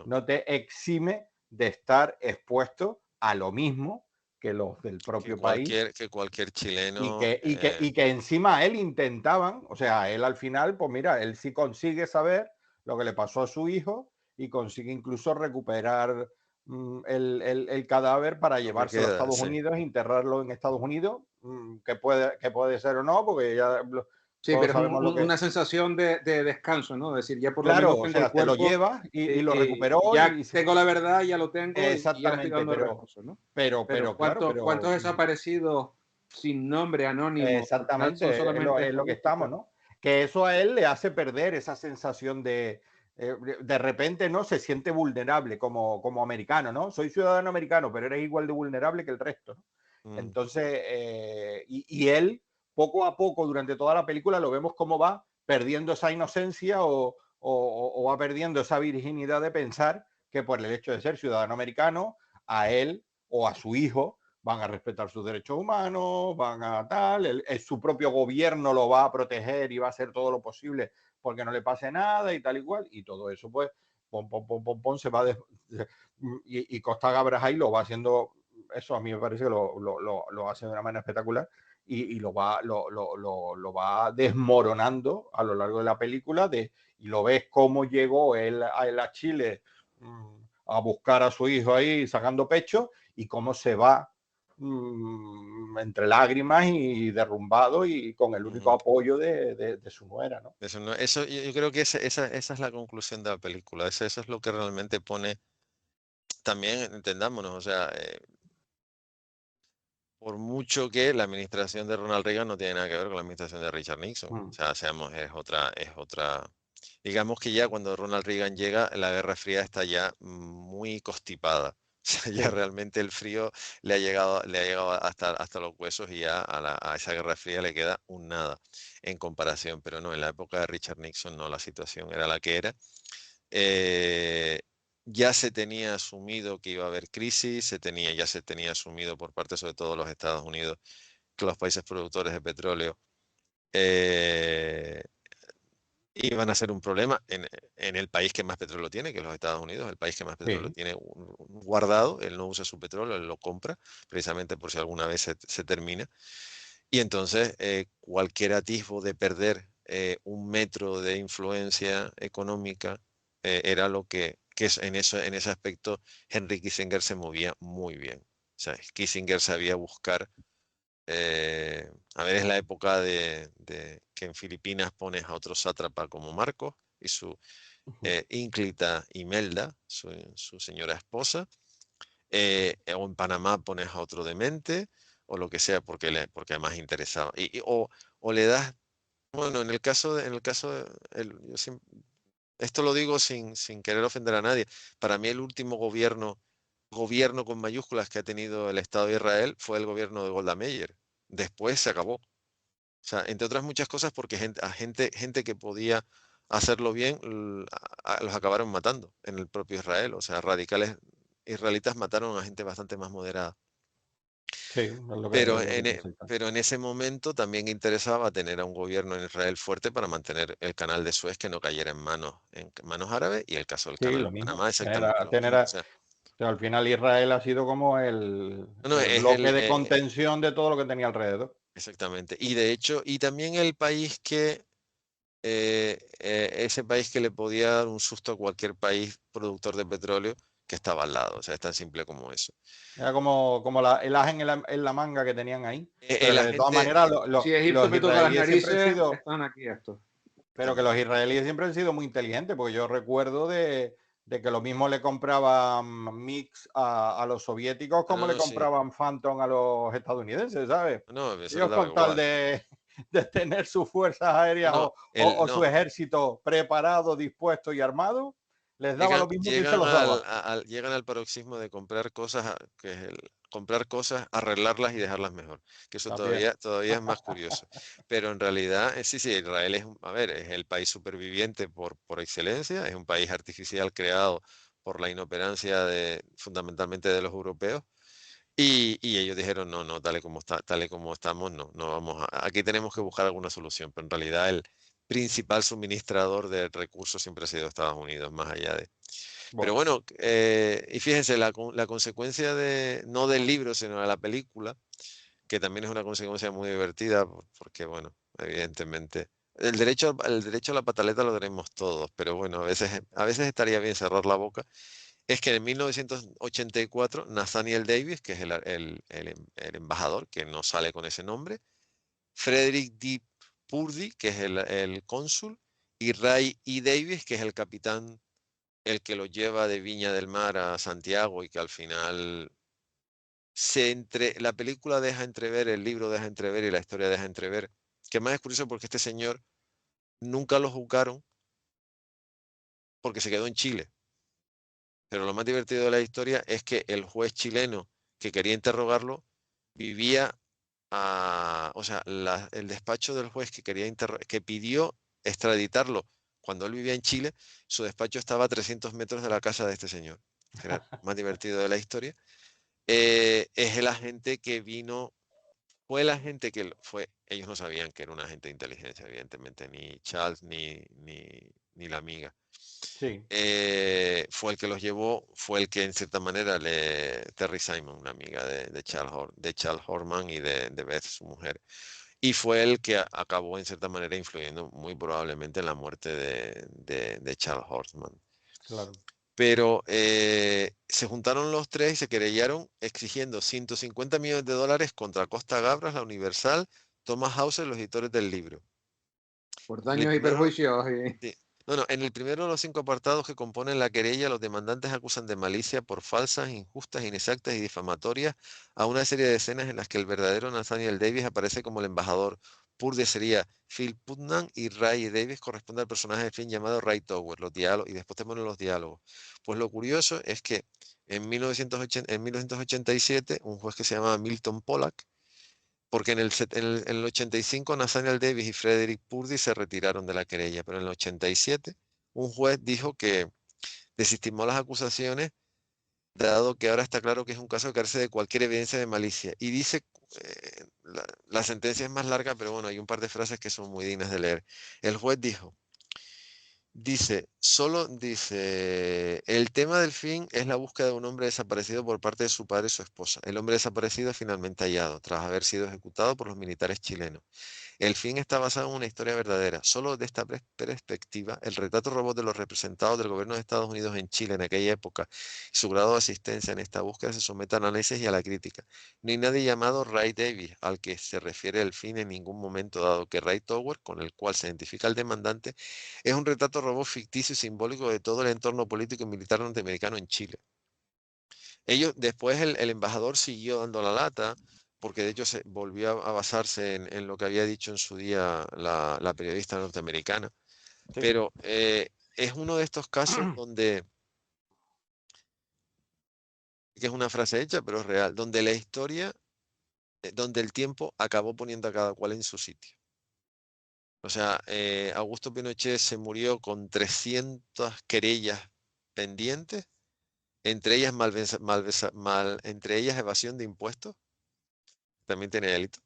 no te exime de estar expuesto a lo mismo que los del propio país Que cualquier y chileno. que encima él intentaban, o sea, él al final, pues mira, él sí consigue saber lo que le pasó a su hijo y consigue incluso recuperar el cadáver para Lo que llevárselo a queda, Estados sí. Unidos e enterrarlo en Estados Unidos, que puede ser o no, porque ya Sí, todos pero es sabemos lo que... una sensación de descanso, ¿no? Es decir, ya por lo Claro, menos o tengo el sea, te lo cuerpo, llevas y lo recuperó ya tengo la verdad, ya lo tengo y ahora estoy exactamente, dando reposo, ¿no? pero claro, ¿Cuántos desaparecidos sin nombre, anónimos, tal, son exactamente, solamente es lo que estadísticas? estamos, ¿no? Que eso a él le hace perder esa sensación de repente, ¿no? Se siente vulnerable como americano, ¿no? Soy ciudadano americano, pero eres igual de vulnerable que el resto, ¿no? Entonces, y él, poco a poco, durante toda la película, lo vemos cómo va perdiendo esa inocencia o va perdiendo esa virginidad de pensar que por el hecho de ser ciudadano americano, a él o a su hijo van a respetar sus derechos humanos, van a tal, su propio gobierno lo va a proteger y va a hacer todo lo posible porque no le pase nada y tal y cual, y todo eso pues se va y Costa Gabras ahí lo va haciendo, eso a mí me parece que lo hace de una manera espectacular y lo va desmoronando a lo largo de la película y lo ves cómo llegó él a Chile a buscar a su hijo ahí sacando pecho y cómo se va entre lágrimas y derrumbado y con el único apoyo de su nuera, ¿no? Eso yo creo que esa es la conclusión de la película. Eso es lo que realmente pone. También entendámonos, o sea, por mucho que la administración de Ronald Reagan no tiene nada que ver con la administración de Richard Nixon. O sea, es otra digamos que ya cuando Ronald Reagan llega, la Guerra Fría está ya muy constipada. O sea, ya Sí. realmente el frío le ha llegado hasta los huesos y ya a esa Guerra Fría le queda un nada en comparación. Pero no, en la época de Richard Nixon no, la situación era la que era. Eh, ya se tenía asumido que iba a haber crisis, ya se tenía asumido por parte sobre todo de los Estados Unidos que los países productores de petróleo eh, iban a ser un problema en el país que más petróleo tiene, que es los Estados Unidos, el país que más petróleo Sí. tiene guardado. Él no usa su petróleo, él lo compra precisamente por si alguna vez se termina. Y entonces cualquier atisbo de perder 1 metro de influencia económica era lo que en ese aspecto Henry Kissinger se movía muy bien. O sea, Kissinger sabía buscar a ver, es la época de que en Filipinas pones a otro sátrapa como Marcos y su Ujú. ínclita Imelda, su señora esposa, o en Panamá pones a otro demente, o lo que sea, porque además interesaba. O le das, bueno, esto lo digo sin querer ofender a nadie. Para mí el último gobierno con mayúsculas que ha tenido el Estado de Israel fue el gobierno de Golda Meir. Después se acabó. O sea, entre otras muchas cosas porque gente que podía hacerlo bien los acabaron matando en el propio Israel. O sea, radicales israelitas mataron a gente bastante más moderada. Sí, es Pero lo que pasa. pero en ese momento también interesaba tener a un gobierno en Israel fuerte para mantener el canal de Suez que no cayera en manos árabes, y el caso del Sí, canal lo de mismo. Panamá exactamente lo mismo. O sea, Pero al final Israel ha sido como no, no, el es bloque de contención de todo lo que tenía alrededor. exactamente. Y de hecho, y también el país ese país que le podía dar un susto a cualquier país productor de petróleo que estaba al lado. O sea, es tan simple como eso. Era como el as en la manga que tenían ahí. Pero que La de todas gente, maneras Si Egipto los me toca las israelíes siempre han narices, sido, están aquí estos. pero que los israelíes siempre han sido muy inteligentes, porque yo recuerdo de que lo mismo le compraban MiX a los soviéticos no, como le no, sí, compraban Phantom a los estadounidenses, ¿sabes? no, eso les Ellos daba con tal igual. de tener sus fuerzas aéreas No, o su no, ejército preparado, dispuesto y armado, les daba lo mismo que se los daba. llegan al paroxismo de comprar cosas, comprar cosas, arreglarlas y dejarlas mejor. Que eso También. todavía es más curioso. Pero en realidad, sí, sí, Israel a ver, es el país superviviente por excelencia, es un país artificial creado por la inoperancia fundamentalmente de los europeos. Y ellos dijeron, no, no, tal y como estamos, no, no vamos aquí tenemos que buscar alguna solución, pero en realidad el principal suministrador de recursos siempre ha sido Estados Unidos, más allá de... Pero Bueno, bueno, y fíjense, la consecuencia no del libro, sino de la película, que también es una consecuencia muy divertida, porque bueno, evidentemente, el derecho a la pataleta lo tenemos todos, pero bueno, a veces estaría bien cerrar la boca. Es que en 1984 Nathaniel Davis, que es el embajador, que no sale con ese nombre, Frederick D. Purdy, que es el cónsul, y Ray E. Davis, que es el capitán, el que lo lleva de Viña del Mar a Santiago y que al final la película deja entrever, el libro deja entrever y la historia deja entrever, que más es curioso porque este señor nunca lo juzgaron porque se quedó en Chile. Pero lo más divertido de la historia es que el juez chileno que quería interrogarlo vivía o sea, el despacho del juez que pidió extraditarlo cuando él vivía en Chile, su despacho estaba a 300 metros de la casa de este señor, que era lo más divertido de la historia. Es el agente que vino, fue el agente ellos no sabían que era un agente de inteligencia, evidentemente, ni Charles ni la amiga. sí, Fue el que los llevó, fue el que en cierta manera Terry Simon, una amiga de Charles Horman y de Beth, su mujer, y fue el que acabó en cierta manera influyendo muy probablemente en la muerte de Charles Horman. claro. Pero se juntaron los tres y se querellaron exigiendo $150 millones contra Costa Gabras, la Universal, Thomas Hauser, los editores del libro. Por En el daños y primero, perjuicios. Sí. No, no, en el primero de los 5 apartados que componen la querella, los demandantes acusan de malicia por falsas, injustas, inexactas y difamatorias a una serie de escenas en las que el verdadero Nathaniel Davis aparece como el embajador Purdy sería Phil Putnam y Ray Davies corresponde al personaje de Finn llamado Ray Tower, los diálogos, y después te ponen los diálogos. Pues lo curioso es que en 1987, un juez que se llamaba Milton Pollack, porque en el 85 Nathaniel Davis y Frederick Purdy se retiraron de la querella, pero en el 87 un juez dijo que desestimó las acusaciones, dado que ahora está claro que es un caso que carece de cualquier evidencia de malicia. Y dice, la sentencia es más larga, pero bueno, hay un par de frases que son muy dignas de leer. El juez dijo, el tema del fin es la búsqueda de un hombre desaparecido por parte de su padre y su esposa. El hombre desaparecido es finalmente hallado, tras haber sido ejecutado por los militares chilenos. El fin está basado en una historia verdadera. Solo de esta perspectiva, el retrato robot de los representados del gobierno de Estados Unidos en Chile en aquella época y su grado de asistencia en esta búsqueda se somete a análisis y a la crítica. No hay nadie llamado Ray Davies al que se refiere el fin en ningún momento, dado que Ray Tower, con el cual se identifica el demandante, es un retrato robot ficticio y simbólico de todo el entorno político y militar norteamericano en Chile. Después el embajador siguió dando la lata, porque de hecho se volvió a basarse en lo que había dicho en su día la periodista norteamericana. Sí. Pero es uno de estos casos donde, que es una frase hecha, pero es real, donde la historia, donde el tiempo acabó poniendo a cada cual en su sitio. O sea, Augusto Pinochet se murió con 300 querellas pendientes, entre ellas, entre ellas evasión de impuestos. También tiene delito,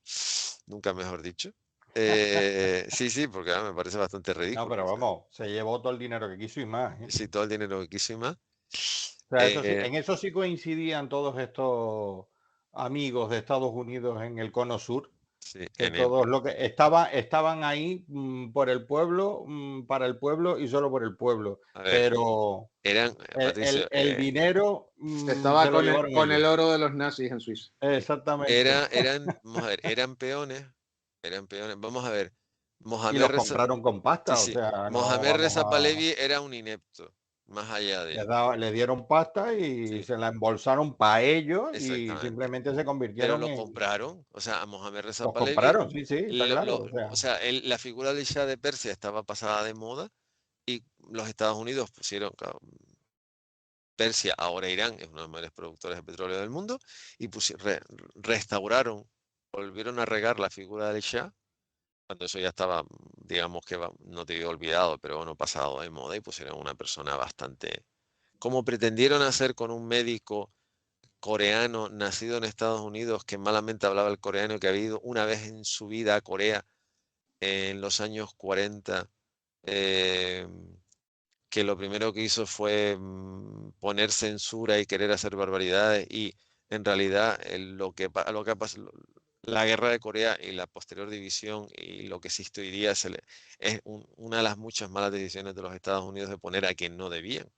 nunca mejor dicho. Sí, porque me parece bastante No, ridículo. pero vamos, se llevó todo el dinero que quiso y más. Sí, todo el dinero que quiso y más. O sea, eso sí, en eso sí coincidían todos estos amigos de Estados Unidos en el Cono Sur, Sí, que todos lo que estaban ahí por el pueblo, para el pueblo y solo por el pueblo. a ver, Pero eran, Patricio, el dinero Estaba se lo llevaron con el ellos. oro de los nazis en Suiza. Exactamente. vamos a ver, eran peones. Vamos a ver, Y Mohamed los Reza, compraron con pasta, o sí, sea, no Mohamed vamos Reza a... Pahlavi era un inepto, más allá de, Le dieron pasta y sí, se la embolsaron para ellos y exactamente. simplemente se Pero convirtieron lo en... compraron, o sea, a Mohamed Reza Los Pahlavi, compraron, sí, está claro. o sea, la figura del Shah de Persia estaba pasada de moda y los Estados Unidos pusieron, claro, Persia, ahora Irán, es uno de los mayores productores de petróleo del mundo, y restauraron, volvieron a regar la figura del Shah, cuando eso ya estaba, digamos que no te digo olvidado, pero bueno, pasado de moda, y pusieron una persona bastante, como pretendieron hacer con un médico coreano nacido en Estados Unidos que malamente hablaba el coreano, que había ido una vez en su vida a Corea en los años 40, eh, que lo primero que hizo fue poner censura y querer hacer barbaridades, y en realidad lo que ha pasado, la guerra de Corea y la posterior división y lo que existe hoy día es una de las muchas malas decisiones de los Estados Unidos de poner a quien no debían.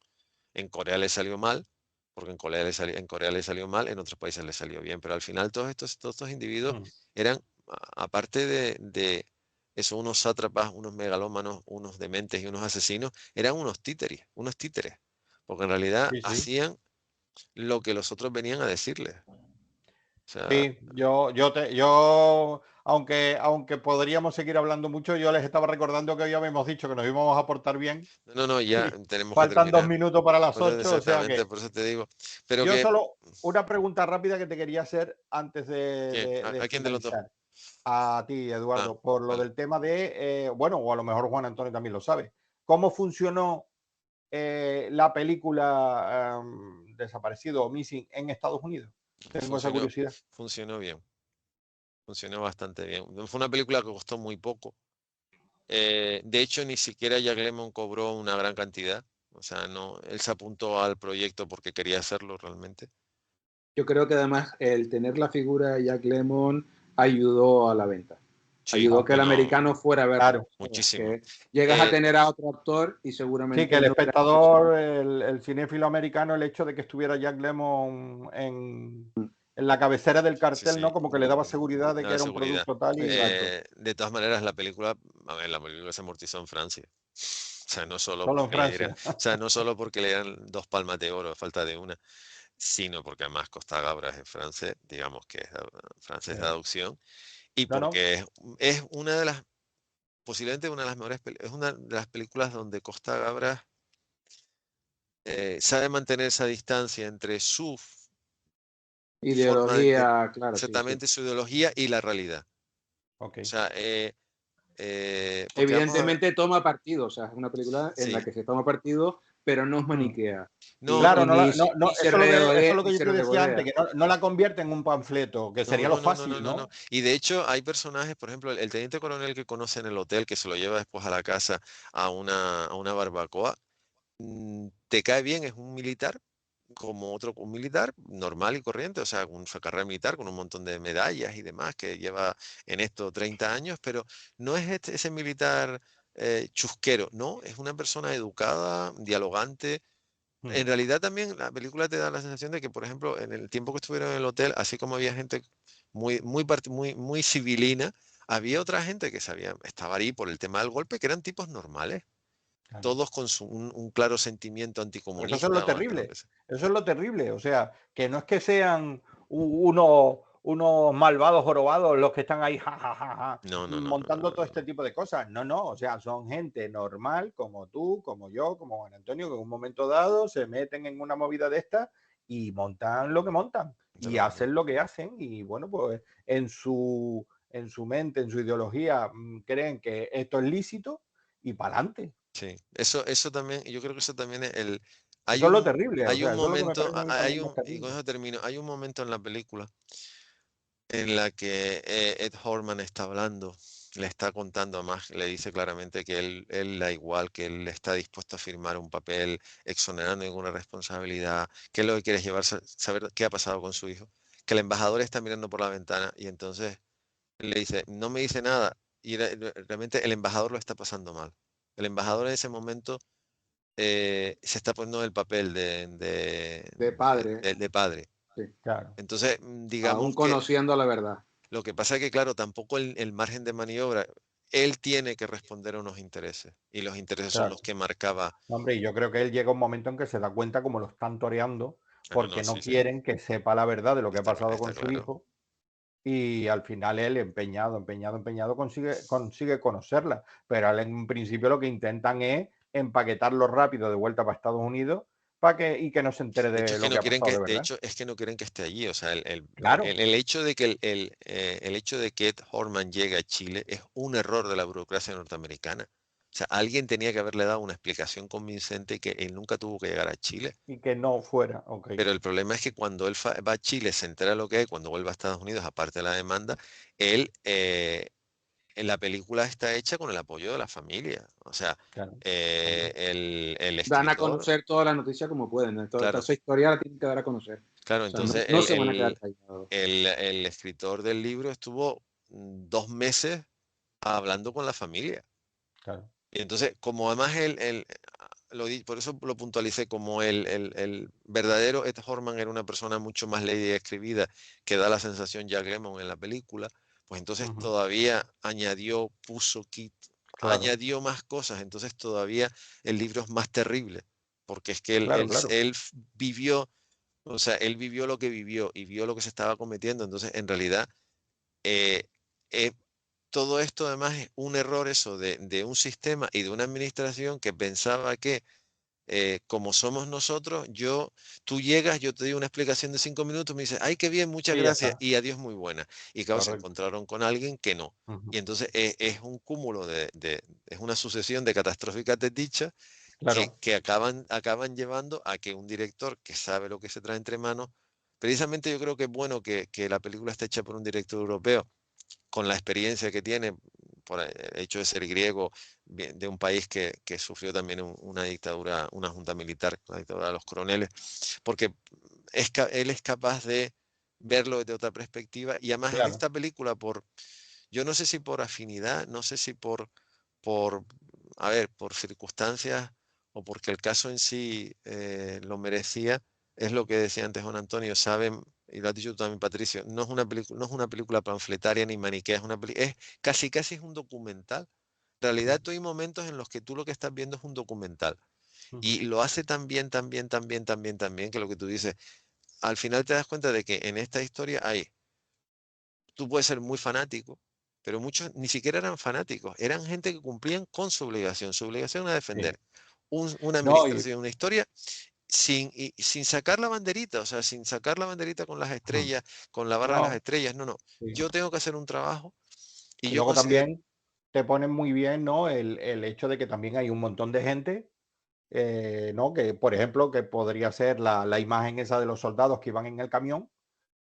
En Corea le salió mal, porque en Corea le salió mal, en otros países le salió bien, pero al final todos estos individuos eran, aparte de eso, unos sátrapas, unos megalómanos, unos dementes y unos asesinos, eran unos títeres, porque en realidad Sí, sí. hacían lo que los otros venían a decirles. O sea, Sí, aunque podríamos seguir hablando mucho, yo les estaba recordando que hoy habíamos dicho que nos íbamos a portar bien. no, ya Y tenemos que faltan 2 terminar. minutos para las 8, o sea Exactamente, que por eso te digo. Pero yo que, solo una pregunta rápida que te quería hacer antes de, ¿quién? de- de ¿A quién de los dos? finalizar. A ti, Ah, Eduardo, por lo vale. del tema bueno, o a lo mejor Juan Antonio también lo sabe. ¿Cómo funcionó la película Desaparecido o Missing en Estados Unidos? Tengo esa Funcionó, curiosidad. funcionó bien. Funcionó bastante bien. Fue una película que costó muy poco. De hecho, ni siquiera Jack Lemmon cobró una gran cantidad. O sea, no, él se apuntó al proyecto porque quería hacerlo realmente. Yo creo que además el tener la figura de Jack Lemmon ayudó a la venta. Sí, Ayudó a que el no, americano fuera a verla. Claro. muchísimo. Que llegas a Eh, tener a otro actor y Sí, que seguramente el no hubiera espectador, el cinéfilo americano, el hecho de que estuviera Jack Lemmon en la cabecera del sí, cartel, sí, ¿no? Como que le daba seguridad de que nada de era un seguridad. producto tal y exacto. De todas maneras, la película se amortizó en Francia. O sea, no solo Solo en porque Francia. o sea, no solo porque le dieran 2 palmas de oro a falta de una, sino porque además Costa Gabras es francés, digamos que es francés de Sí. adopción, y No, no. porque es una de las, posiblemente una de las mejores, es una de las películas donde Costa Gabras sabe mantener esa distancia entre su forma de Ideología, claro, sí, sí. exactamente su ideología y la realidad. Ok. O sea, porque vamos a ver, Evidentemente toma partido, o sea, es una película en la sí, que se toma partido, pero no es Mm. maniquea. no, Claro, no, no, no, no, Ni se eso es regodea, lo ni que yo se te decía antes, regodea. que no la convierte en un panfleto, que sería lo no, no, no, fácil, no, no, no. ¿no? Y de hecho hay personajes, por ejemplo, el teniente coronel que conoce en el hotel, que se lo lleva después a la casa a una barbacoa, te cae bien, es un militar, como otro, un militar normal y corriente, o sea, con su carrera militar, con un montón de medallas y demás, que lleva en esto 30 años, pero no es ese militar chusquero, no, es una persona educada, dialogante. Mm. En realidad también la película te da la sensación de que, por ejemplo, en el tiempo que estuvieron en el hotel, así como había gente muy civilina, había otra gente que sabía, estaba ahí por el tema del golpe, que eran tipos normales, Claro. todos con un claro sentimiento Pues eso es lo anticomunista o anti lo que terrible, sea. eso es lo terrible. O sea, que no es que sean unos malvados jorobados los que están ahí No, no, no, no, no, montando todo no, este no. tipo de cosas. No, no, o sea, son gente normal como tú, como yo, como Juan Antonio, que en un momento dado se meten en una movida de estas y montan lo que montan De y lo que no. hacen lo que hacen. Y bueno, pues en su mente, en su ideología, creen que esto es lícito y para adelante. Sí, eso también, yo creo que eso también es Eso es lo terrible, o hay un sea, eso es lo que me momento, parece a mí también más y con terrible. eso termino, hay un momento en la película en la que Ed Horman está hablando, le está contando, además le dice claramente que él da igual, que él está dispuesto a firmar un papel exonerando ninguna responsabilidad, que él lo que quiere es llevar, saber qué ha pasado con su hijo, que el embajador está mirando por la ventana y entonces le dice, no me dice nada, y realmente el embajador lo está pasando mal. El embajador en ese momento se está poniendo en el papel De padre, de padre. sí. Claro. Entonces, Aún digamos que conociendo la verdad. lo que pasa es que, claro, tampoco el margen de maniobra, él tiene que responder a unos intereses y los intereses son Claro. los que marcaba. Hombre, y yo creo que él llega un momento en que se da cuenta como lo están toreando Ah, no, no, porque sí, no sí, quieren que sepa la verdad de lo que ha pasado está con su claro. hijo y al final él, empeñado, consigue conocerla. Pero él, en principio lo que intentan es empaquetarlo rápido de vuelta para Estados Unidos y que no se entere De hecho, de es que lo que no ha quieren pasado que, de de verdad. hecho, es que no quieren que esté allí. O sea, Claro, el hecho de que el hecho de que Ed Horman llegue a Chile es un error de la burocracia norteamericana. O sea, alguien tenía que haberle dado una explicación convincente que él nunca tuvo que llegar a Chile. y que no fuera, ok, Pero el problema es que cuando él va a Chile, se entera lo que hay, cuando vuelve a Estados Unidos, aparte de la demanda, él, en la película está hecha con el apoyo de la familia. O sea, claro, hombre, el Dan a escritor, conocer toda la noticia como pueden, ¿no? Toda claro, esa historia la tienen que dar a conocer. claro, O sea, entonces no se van a quedar callados. el escritor del libro estuvo 2 meses hablando con la familia. claro, Y entonces, como además por eso lo puntualicé, como el verdadero Ed Horman era una persona mucho más leída y escribida, que da la sensación Jack Lemmon en la película, pues entonces ujú, todavía puso claro, añadió más cosas, entonces todavía el libro es más terrible, porque es que claro, claro, vivió, o sea, él vivió lo que vivió y vio lo que se estaba cometiendo, entonces en realidad eh, eh, todo esto además es un error eso de un sistema y de una administración que pensaba que como somos nosotros, tú llegas, yo te doy una explicación de 5 minutos, me dices, ay, qué bien, muchas y ya gracias, está, y adiós, muy buena. Y claro, se correcto, encontraron con alguien que no. ujú, Y entonces es un cúmulo es una sucesión de catastróficas desdichas claro, que acaban llevando a que un director que sabe lo que se trae entre manos, precisamente yo creo que es bueno que la película esté hecha por un director europeo, con la experiencia que tiene, por el hecho de ser griego, de un país que sufrió también una dictadura, una junta militar, la dictadura de los coroneles, porque él es capaz de verlo desde otra perspectiva y además en claro, esta película, yo no sé si por afinidad, no sé si por, a ver, por circunstancias o porque el caso en sí lo merecía, es lo que decía antes Juan Antonio, saben, y lo has dicho tú también, Patricio, no es una película panfletaria ni maniquea, es casi es un documental. En realidad, tú hay momentos en los que tú lo que estás viendo es un documental. ujú, Y lo hace tan bien, tan bien, tan bien, tan bien, tan bien, que lo que tú dices, al final te das cuenta de que en esta historia tú puedes ser muy fanático, pero muchos ni siquiera eran fanáticos, eran gente que cumplían con su obligación a Sí. defender una No, y administración, una historia, sin sacar la banderita, o sea, sin sacar la banderita con las ujú, estrellas, con la barra de las no, estrellas, no, no. sí. Yo tengo que hacer un trabajo y Y yo luego considero, también te ponen muy bien, ¿no? El hecho de que también hay un montón de gente, ¿no? Que, por ejemplo, que podría ser la imagen esa de los soldados que iban en el camión,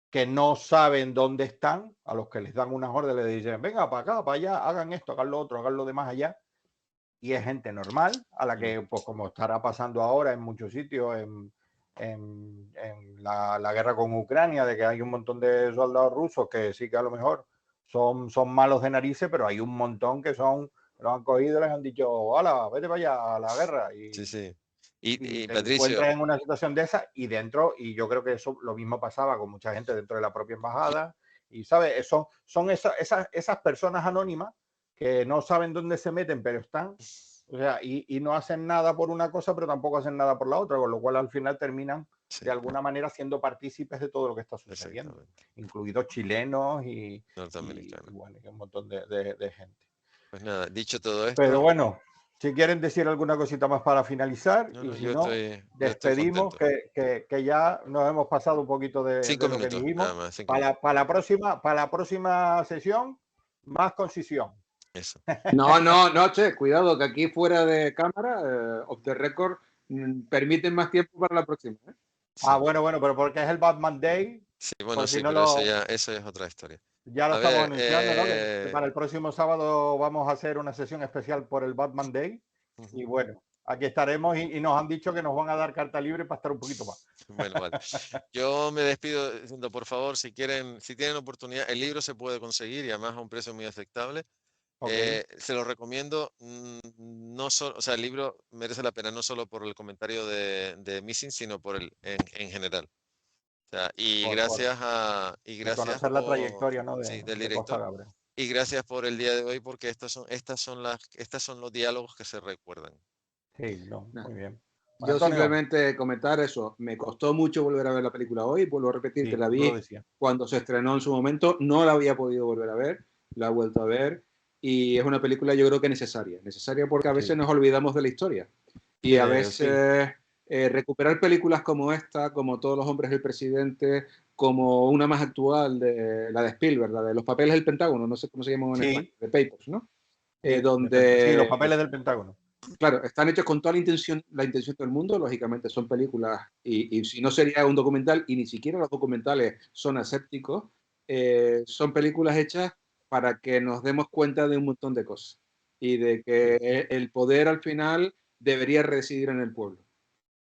que no saben dónde están, a los que les dan unas órdenes, les dicen, venga, para acá, para allá, hagan esto, hagan lo otro, hagan lo demás allá. Y es gente normal, a la que, pues como estará pasando ahora en muchos sitios, en la guerra con Ucrania, de que hay un montón de soldados rusos que sí que a lo mejor son malos de narices, pero hay un montón que los han cogido y les han dicho, hola, vete para allá a la guerra. sí, sí. Y Y te Patricio, encuentras en una situación de esa y dentro, y yo creo que eso lo mismo pasaba con mucha gente dentro de la propia embajada, y sabes, son esas personas anónimas que no saben dónde se meten, pero están, o sea, y no hacen nada por una cosa, pero tampoco hacen nada por la otra, con lo cual al final terminan sí, de alguna manera siendo partícipes de todo lo que está sucediendo, exactamente, incluidos chilenos y norteamericano. bueno, y un montón de gente. Pues nada, dicho todo Pero esto, bueno, si quieren decir alguna cosita más para finalizar no, y no, si no, yo estoy despedimos contento. que ya nos hemos pasado un poquito Cinco de lo que minutos, nada dijimos. más, 5 minutos. Para la próxima sesión, más concisión. Eso. No, no, no, che, cuidado, que aquí fuera de cámara, off the record, permiten más tiempo para la próxima. ¿Eh? Ah, Sí, bueno, pero porque es el Batman Day, sí, bueno, por si sí, no pero eso ya es otra historia. ya lo A estamos ver, anunciando, ¿no? Que para el próximo sábado vamos a hacer una sesión especial por el Batman Day. Y ujú, bueno, aquí estaremos y nos han dicho que nos van a dar carta libre para estar un poquito más. bueno, vale. Yo me despido diciendo, por favor, si quieren, si tienen oportunidad, el libro se puede conseguir y además a un precio muy aceptable. Ok, Se lo recomiendo, no solo, o sea, el libro merece la pena no solo por el comentario de Missing, sino por en general. O sea, por y de gracias conocer la por, trayectoria, ¿no? sí, del De Costa director. Gabra. Y gracias por el día de hoy, porque estas son los diálogos que se recuerdan. Sí, no, Nah. muy bien. Bueno, Yo Antonio, simplemente comentar eso. Me costó mucho volver a ver la película hoy. Vuelvo a repetir que sí, la tú lo vi decías. cuando se estrenó en su momento. No la había podido volver a ver. La he vuelto a ver. Y es una película yo creo que necesaria. Necesaria porque a veces Sí, nos olvidamos de la historia. Y a sí, veces recuperar películas como esta, como Todos los hombres del presidente, como una más actual, de la de Spielberg, la de Los papeles del Pentágono, no sé cómo se llama en español, sí, de Papers, ¿no? sí, sí, los Donde papeles del Pentágono. claro, están hechos con toda la intención del mundo, lógicamente son películas, y si no sería un documental, y ni siquiera los documentales son asépticos, son películas hechas para que nos demos cuenta de un montón de cosas, y de que Sí, sí. el poder al final debería residir en el pueblo.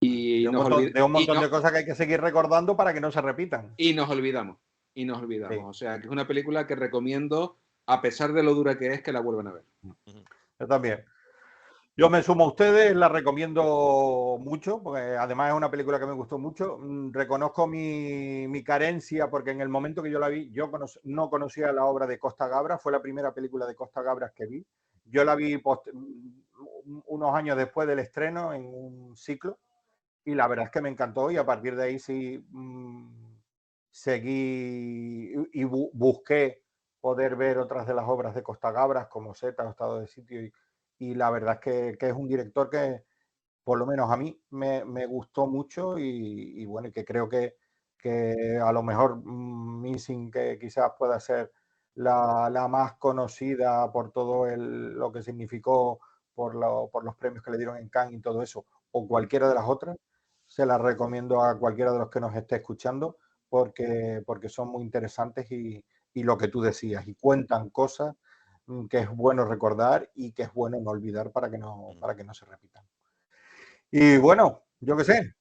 Y nos, De un y montón no, de cosas que hay que seguir recordando para que no se repitan. y nos olvidamos, y nos olvidamos. Sí. O sea, que es una película que recomiendo, a pesar de lo dura que es, que la vuelvan a ver. Ujú, Yo también. Yo me sumo a ustedes, la recomiendo mucho, porque además es una película que me gustó mucho. Reconozco mi carencia, porque en el momento que yo la vi, no conocía la obra de Costa Gabra, fue la primera película de Costa Gabras que vi. Yo la vi unos años después del estreno en un ciclo, y la verdad es que me encantó, y a partir de ahí sí seguí y busqué poder ver otras de las obras de Costa Gabras, como Zeta o Estado de Sitio, y la verdad es que es un director que, por lo menos a mí, me gustó mucho y bueno, y que creo que a lo mejor Missing, que quizás pueda ser la más conocida por todo lo que significó, por los premios que le dieron en Cannes y todo eso, o cualquiera de las otras, se las recomiendo a cualquiera de los que nos esté escuchando, porque son muy interesantes y lo que tú decías, y cuentan cosas que es bueno recordar y que es bueno no olvidar ujú. para que no se repitan. Y bueno, yo qué sé,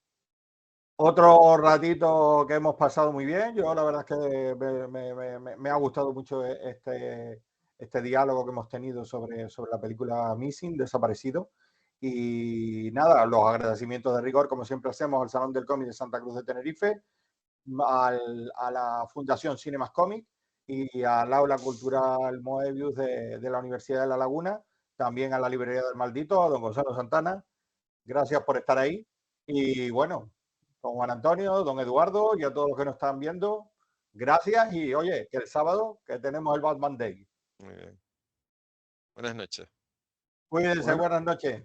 otro ratito que hemos pasado muy bien. Yo la verdad es que me ha gustado mucho este diálogo que hemos tenido sobre la película Missing, Desaparecido. Y nada, los agradecimientos de rigor, como siempre hacemos, al Salón del Cómic de Santa Cruz de Tenerife, a la Fundación Cinemas Comic y al Aula Cultural Moebius de la Universidad de La Laguna, también a la Librería del Maldito, a don Gonzalo Santana. Gracias por estar ahí. Y bueno, don Juan Antonio, don Eduardo y a todos los que nos están viendo, gracias. Y oye, que el sábado que tenemos el Batman Day. Muy bien. Buenas noches. Cuídense, Bueno. buenas noches.